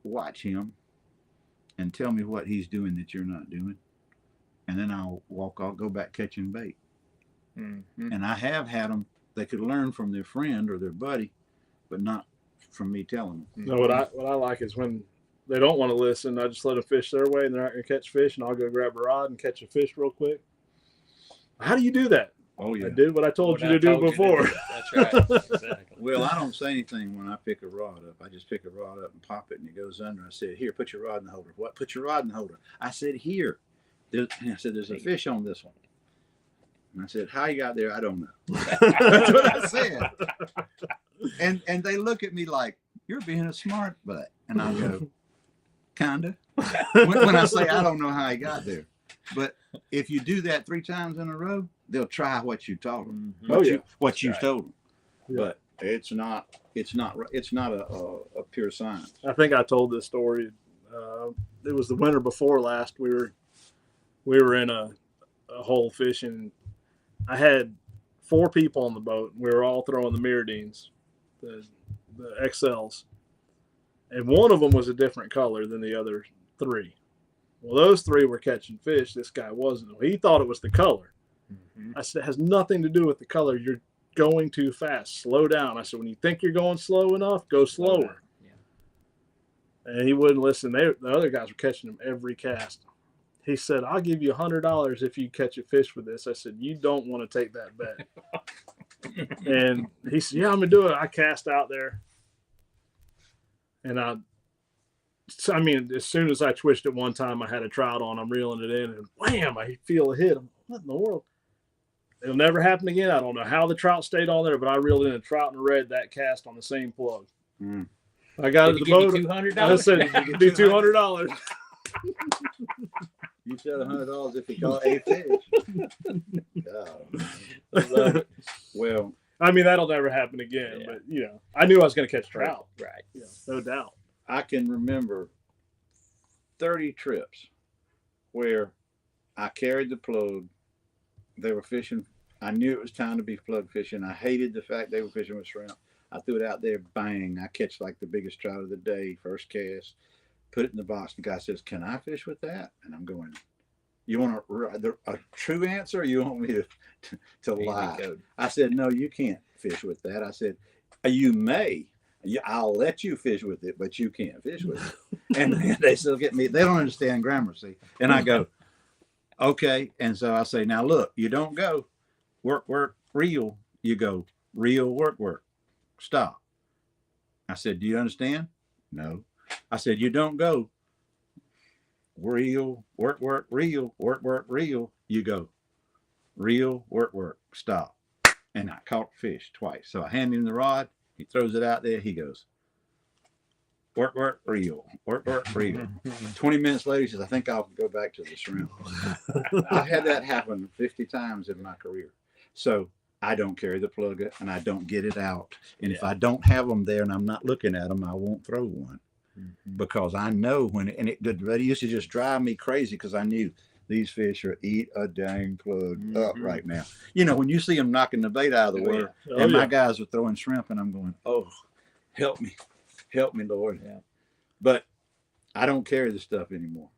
watch him and tell me what he's doing that you're not doing. And then I'll go back catching bait. Mm-hmm. And I have had them, they could learn from their friend or their buddy, but not from me telling them. No, what I like is when they don't want to listen, I just let them fish their way and they're not going to catch fish, and I'll go grab a rod and catch a fish real quick. How do you do that? Oh, yeah. I did what I told you to do before. That's right. Exactly. Well, I don't say anything when I pick a rod up. I just pick a rod up and pop it, and it goes under. I said, here, put your rod in the holder. What? Put your rod in the holder. I said, here. And I said, there's a fish on this one. And I said, how you got there? I don't know. That's what I said. And they look at me like, you're being a smart butt. And I go, kinda. When I say I don't know how he got there. But if you do that 3 times in a row, they'll try what you told them. Mm-hmm. What you Right. told them. Yeah. But it's not a pure science. I think I told this story. It was the winter before last. We were in a hole fishing. I had 4 people on the boat. We were all throwing the Miradines, the XLs, and one of them was a different color than the other 3. Well, those 3 were catching fish. This guy wasn't. He thought it was the color. Mm-hmm. I said, it has nothing to do with the color. You're going too fast. Slow down. I said, when you think you're going slow enough, go slower. Yeah. And he wouldn't listen. The other guys were catching him every cast. He said, I'll give you $100 if you catch a fish with this. I said, you don't want to take that bet. And he said, yeah, I'm going to do it. I cast out there. And as soon as I twitched it one time, I had a trout on. I'm reeling it in, and wham, I feel a hit. I'm, what in the world? It'll never happen again. I don't know how the trout stayed on there, but I reeled in a trout and a red that cast on the same plug. Mm. I got Did it he the give you boat. $200? I said, it'd be $200. You said $100 if you caught a fish. God. Well, I mean, that'll never happen again. Yeah. But, I knew I was going to catch trout. Right. No doubt. I can remember 30 trips where I carried the plug. They were fishing. I knew it was time to be plug fishing. I hated the fact they were fishing with shrimp. I threw it out there, bang. I catch like the biggest trout of the day, first cast, put it in the box. The guy says, can I fish with that? And I'm going, you want a true answer, or you want me to lie? I said, no, you can't fish with that. I said, you may. I'll let you fish with it, but you can't fish with it. And they still get me. They don't understand grammar, see? And I go, okay. And so I say, now look, you don't go work, reel. You go reel, work, stop. I said, do you understand? No. I said, you don't go reel, work, reel, work, reel. You go reel, work, stop. And I caught fish twice. So I hand him the rod. He throws it out there. He goes, work, reel, work, reel. 20 minutes later, he says, I think I'll go back to the shrimp. I've had that happen 50 times in my career. So I don't carry the plug and I don't get it out. And if I don't have them there and I'm not looking at them, I won't throw one. Because I know when, it used to just drive me crazy because I knew these fish are eat a dang plug up right now. When you see them knocking the bait out of the way, my guys are throwing shrimp, and I'm going, oh, help me, Lord. Yeah. But I don't carry the stuff anymore.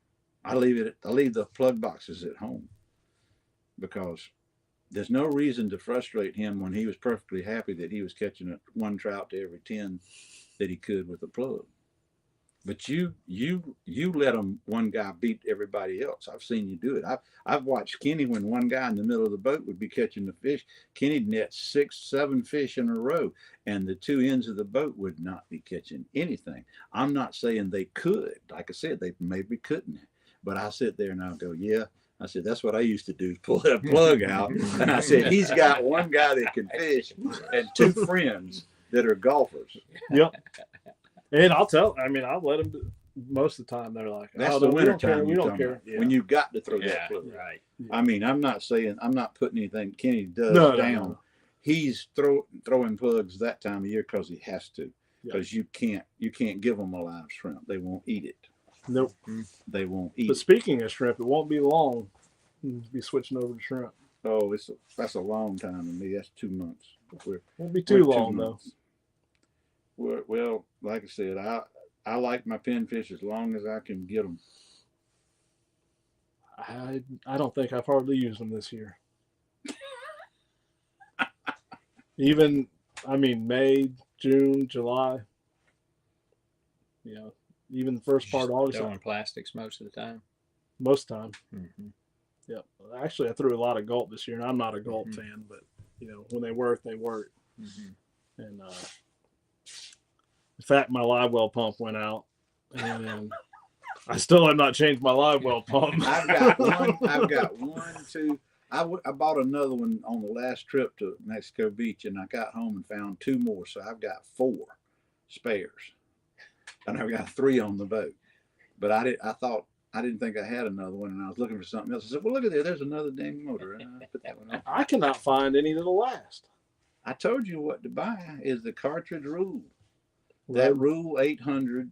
I leave the plug boxes at home because there's no reason to frustrate him when he was perfectly happy that he was catching one trout to every 10 that he could with a plug. But you let one guy beat everybody else. I've seen you do it. I've watched Kenny when one guy in the middle of the boat would be catching the fish. Kenny'd net 6, 7 fish in a row, and the 2 ends of the boat would not be catching anything. I'm not saying they could. Like I said, they maybe couldn't. But I sit there and I'll go, yeah. I said, that's what I used to do, pull that plug out. And I said, he's got one guy that can fish and 2 friends that are golfers. Yep. And I'll let him most of the time they're like, That's oh, the no, we winter don't care. time We you're don't talking care. about, when you've got to throw Yeah, that plug. right. I mean, I'm not putting anything Kenny does No, down. no. He's throwing plugs that time of year because he has to. Because you can't give them a live shrimp. They won't eat it. Nope. They won't eat But it. speaking of shrimp, it won't be long. We'll be switching over to shrimp. Oh, that's a long time to me. That's 2 months. Won't be too We're long though. months. Well, like I said, I like my pinfish as long as I can get them. I don't think I've hardly used them this year. Even, I mean, May, June, July. You know, even the first part of August. Throwing plastics most of the time. Most time. Mm-hmm. Yep. Actually, I threw a lot of gulp this year, and I'm not a gulp fan, but you know, when they work, they work. Mm-hmm. And in fact, my live well pump went out, and I still have not changed my live well pump. I've got one, two. I bought another one on the last trip to Mexico Beach, and I got home and found 2 more. So I've got 4 spares, and I've got 3 on the boat. But I didn't think I had another one, and I was looking for something else. I said, "Well, look at there. There's another dang motor." And I put that one on. I cannot find any that'll last. I told you what to buy is the cartridge rule. That Rule 800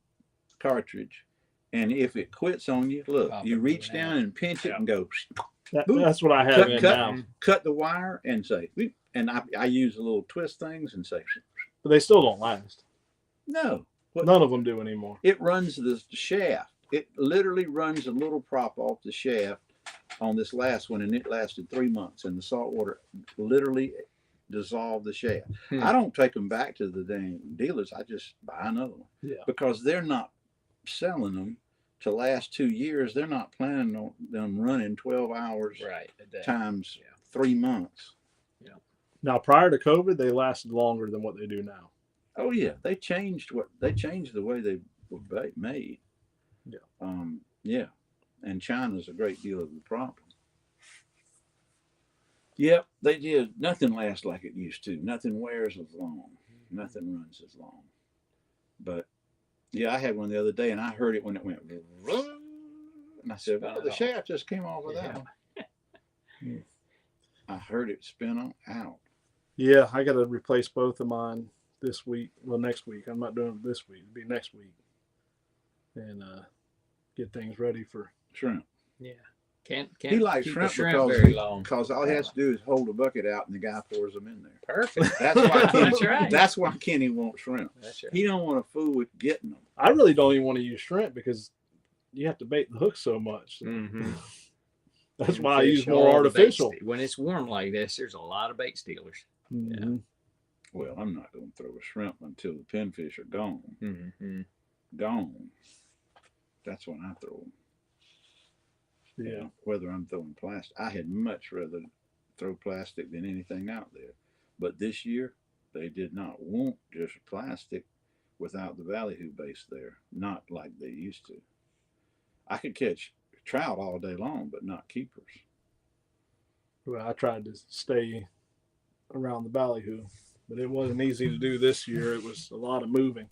cartridge, and if it quits on you, look, you reach down and pinch it and go. That's what I have in now. Cut the wire and say, and I use the little twist things and say, But they still don't last. no. None of them do anymore. It runs the shaft. It literally runs a little prop off the shaft on this last one, and it lasted 3 months, and the salt water literally dissolved the shaft. I don't take them back to the dang dealers. I just buy another one. Yeah. Because they're not selling them to last 2 years. They're not planning on them running 12 hours times 3 months. Now, prior to COVID, they lasted longer than what they do now. Oh yeah, they changed the way they were made. Yeah. Yeah, and China's a great deal of the problem. Yep, they did. Nothing lasts like it used to. Nothing wears as long. Nothing runs as long. But yeah, I had one the other day, and I heard it when it went. And I said, "Well, the shaft just came off of that one." I heard it spin out. Yeah, I got to replace both of mine this week. Well, next week. I'm not doing it this week. It'll be next week. And get things ready for shrimp. Yeah. Can't he likes keep shrimp very long. Because all he has to do is hold a bucket out and the guy pours them in there. Perfect. That's why Kenny, That's right. That's why Kenny wants shrimp. That's right. He don't want to fool with getting them. I really don't even want to use shrimp because you have to bait the hook so much. Mm-hmm. That's why I use more artificial. When it's warm like this, there's a lot of bait stealers. Mm-hmm. Well, I'm not going to throw a shrimp until the pinfish are gone. Mm-hmm. Gone. That's when I throw them. Yeah. Whether I'm throwing plastic, I had much rather throw plastic than anything out there. But this year, they did not want just plastic without the ballyhoo base there. Not like they used to. I could catch trout all day long, but not keepers. Well, I tried to stay around the ballyhoo, but it wasn't easy to do this year. It was a lot of moving.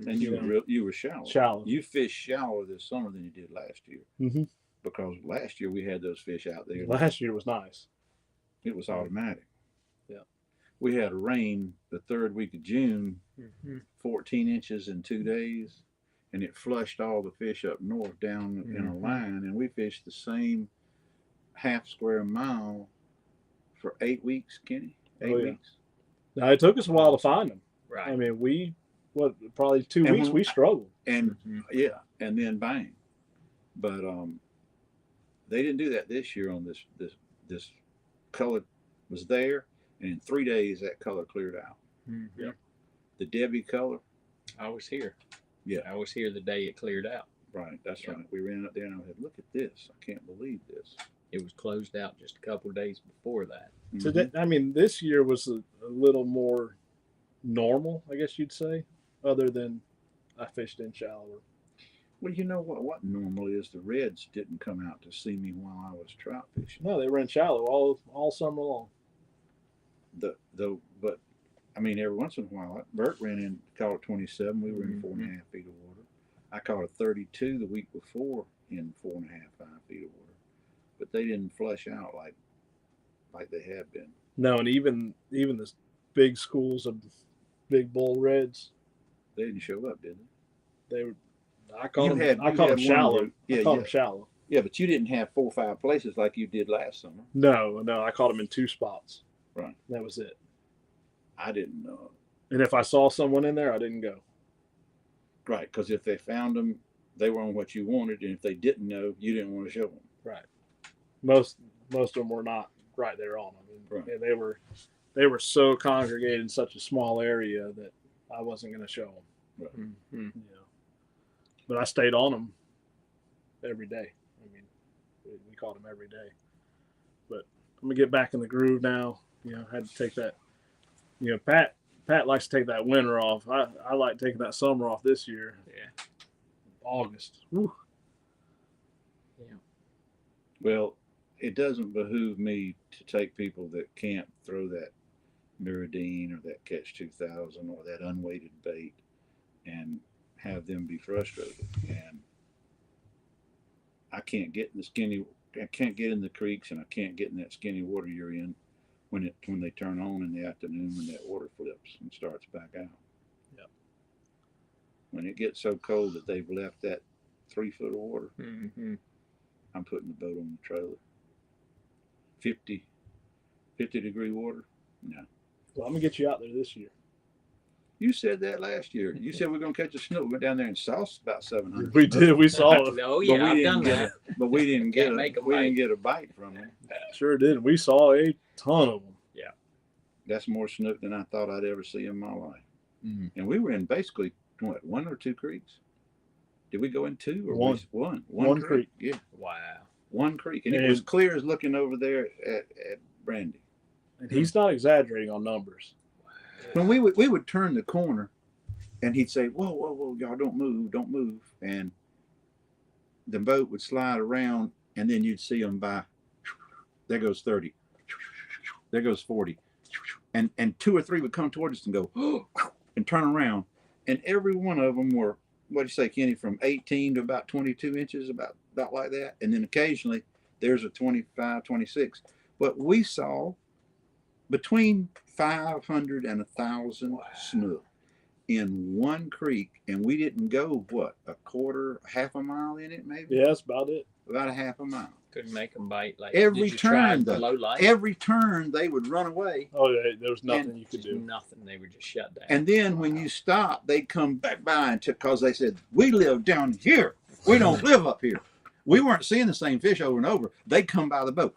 And you were shallow. Shallow. You fished shallower this summer than you did last year. Mm-hmm. Because last year we had those fish out there. Last year was nice. It was automatic. Yeah. We had a rain the 3rd week of June, 14 inches in 2 days, and it flushed all the fish up north down in a line, and we fished the same half square mile for 8 weeks, Kenny. 8 weeks. Now, it took us a while to find them. Right. I mean, probably 2 weeks we struggled. And and then bang. But they didn't do that this year on this color was there, and in 3 days that color cleared out. Mm-hmm. The Debbie color. I was here. Yeah. I was here the day it cleared out. Right, that's right. We ran up there and I said, "Look at this! I can't believe this." It was closed out just a couple of days before that. So I mean, this year was a little more normal, I guess you'd say, other than I fished in shallower. Well, you know what normal is, the Reds didn't come out to see me while I was trout fishing. No, they ran shallow all summer long. But I mean, every once in a while, Bert ran in, caught 27. We were in 4.5 feet of water. I caught a 32 the week before in 4.5, 5 feet of water, but they didn't flush out like they have been. No, and even the big schools of big bull reds, They didn't show up, did they? they were. I caught You them. had- I you caught had them one shallow. where- yeah, I caught yeah. them shallow. Yeah, but you didn't have 4 or 5 places like you did last summer. No, I caught them in 2 spots. Right. That was it. I didn't know. And if I saw someone in there, I didn't go. Right, because if they found them, they were on what you wanted, and if they didn't know, you didn't want to show them. Right. Most of them were not right there on them. Right. And they were so congregated in such a small area that I wasn't going to show them. Mm-hmm. You know. But I stayed on them every day. I mean, we caught them every day. But I'm gonna get back in the groove now. You know, I had to take that. You know, Pat likes to take that winter off. I like taking that summer off this year. Yeah. August. Woo. Well, it doesn't behoove me to take people that can't throw that Miradine or that Catch 2000 or that unweighted bait and have them be frustrated. And I can't get in the creeks, and I can't get in that skinny water you're in when they turn on in the afternoon when that water flips and starts back out. Yep. When it gets so cold that they've left that 3 foot of water, Mm-hmm. I'm putting the boat on the trailer. 50 degree water? No. Well, I'm gonna get you out there this year. You said that last year. You said we're gonna catch a snook. We went down there and saw about 700. We did. We saw it. Oh But yeah, we I've didn't done get that. But we didn't get Can't make 'em we didn't bite. get a bite from them. Sure did. We saw a ton of them. That's more snook than I thought I'd ever see in my life. Mm. And we were in basically what, 1 or 2 creeks? Did we go in 2 or One. One creek. Yeah, Wow. 1 creek, and it was And- clear as looking over there at Brandy. And he's not exaggerating on numbers. When we would turn the corner, and he'd say, "Whoa, whoa, whoa, y'all don't move," and the boat would slide around, and then you'd see them by. There goes 30. There goes 40, and 2 or 3 would come towards us and go and turn around, and every one of them were, what do you say, Kenny, from 18 to about 22 inches, about like that, and then occasionally there's a 25, 26. But we saw between 500 and 1,000 snook in 1 creek, and we didn't go what, half a mile in it, maybe. Yeah, that's about it. About a half a mile. Couldn't make them bite. Like Every did you try turn, the though. low light. Every turn they would run away, Oh, yeah, there was nothing And you could Just do. nothing. They were just shut down. and then when you stopped, they'd come back by and because they said, "We live down here. We don't live up here." We weren't seeing the same fish over and over. They'd come by the boat.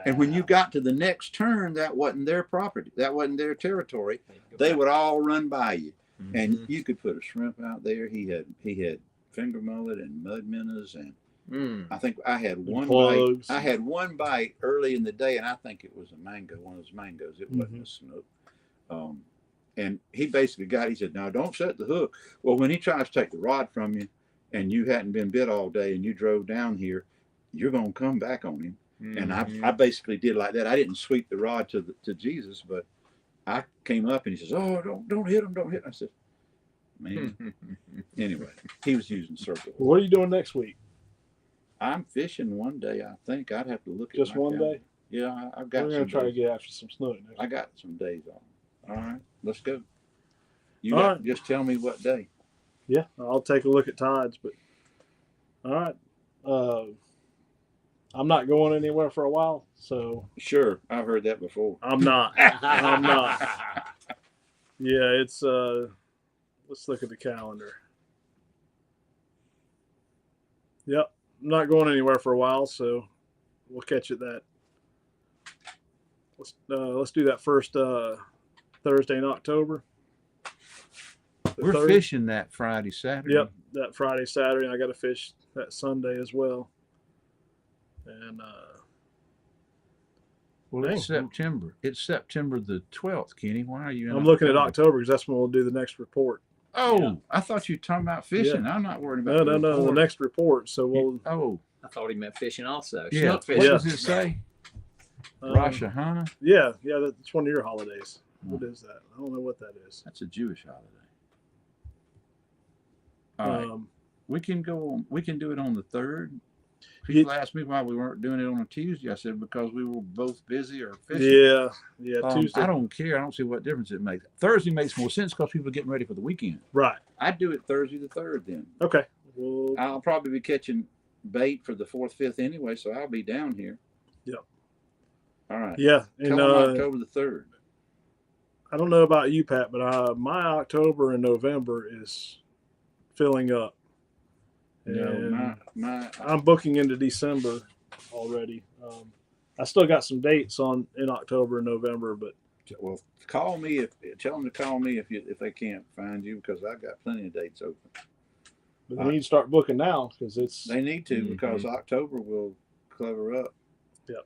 And when you got to the next turn, that wasn't their property. That wasn't their territory. They would all run by you. And Mhm. you could put a shrimp out there. He had finger mullet and mud minnows, and Mm. I think I had one plugs. bite. I had one bite early in the day, and I think it was a mango, one of those mangoes. It wasn't a snook. And he basically he said, "Now don't set the hook." Well, when he tries to take the rod from you, and you hadn't been bit all day, and you drove down here, you're gonna come back on him. And Mhm. I basically did like that. I didn't sweep the rod to Jesus, but I came up and he says, "Oh, don't hit him, don't hit him." I said, "Man." Anyway, he was using circle. What are you doing next week? I'm fishing one day. I think I'd have to look at Just my one calendar. day? Yeah, I've We're got going some to try to days. get after some snook next I got some days off. All right, let's go. All right. Just tell me what day. Yeah, I'll take a look at tides. But all right, I'm not going anywhere for a while, so Sure, I've heard that before. I'm not. I'm not. Yeah, it's let's look at the calendar. Yep, I'm not going anywhere for a while, so we'll catch it that. Let's do that first Thursday in October. The We're third. fishing that Friday, Saturday. Yep, that Friday, Saturday. And I got to fish that Sunday as well. And Well, it's Dang. September. It's September the 12th, Kenny. Why are you in I'm looking at October? October because that's when we'll do the next report. Oh, Yeah. I thought you were talking about fishing. I'm not worried No, about no, no, the report. next report. So we'll Oh, I thought he meant fishing also. yeah. Snook What fishing. does it say? Rosh Hashanah? Yeah, that's one of your holidays. Hmm. What is that? I don't know what that is. That's a Jewish holiday. All right. We can do it on the 3rd. People asked me why we weren't doing it on a Tuesday. I said, because we were both busy or fishing. Yeah, Tuesday. I don't care. I don't see what difference it makes. Thursday makes more sense because people are getting ready for the weekend. Right. I'd do it Thursday the 3rd then. Okay. Well, I'll probably be catching bait for the 4th, 5th anyway, so I'll be down here. Yep. All right. yeah, Tell and them October the 3rd. I don't know about you, Pat, but my October and November is filling up. No, And I'm booking into December already. I still got some dates in October and November, but well, tell them to call me if they can't find you, because I've got plenty of dates open. they need to start booking now because it's. They need to, because October will cover up. Yep.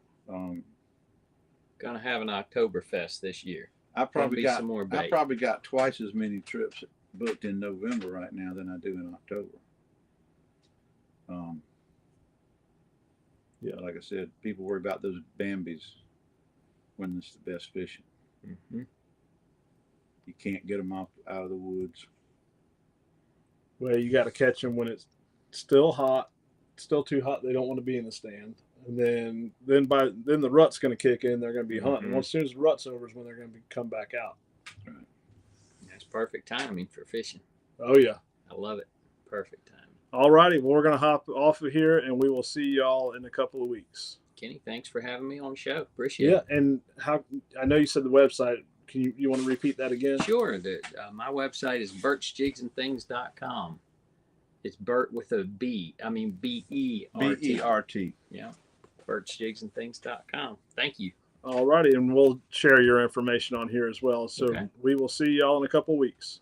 Gonna have an Oktoberfest this year. I probably got some more bait. I probably got twice as many trips booked in November right now than I do in October. Yeah, like I said, people worry about those Bambis when it's the best fishing. Mm-hmm. You can't get them out of the woods. Well, you got to catch them when it's still hot, still too hot. They don't want to be in the stand, and then the rut's going to kick in. They're going to be hunting. As soon as the rut's over is when they're going to come back out. Right. That's perfect timing for fishing. Oh yeah, I love it. Perfect timing. All righty, well, we're going to hop off of here, and we will see y'all in a couple of weeks. Kenny, thanks for having me on the show. Appreciate it. Yeah, and I know you said the website. Can you want to repeat that again? Sure. My website is birchjigsandthings.com. It's Bert with a B. I mean B-E-R-T. B-E-R-T. Yeah. birchjigsandthings.com. Thank you. All righty, and we'll share your information on here as well. So Okay. we will see y'all in a couple of weeks.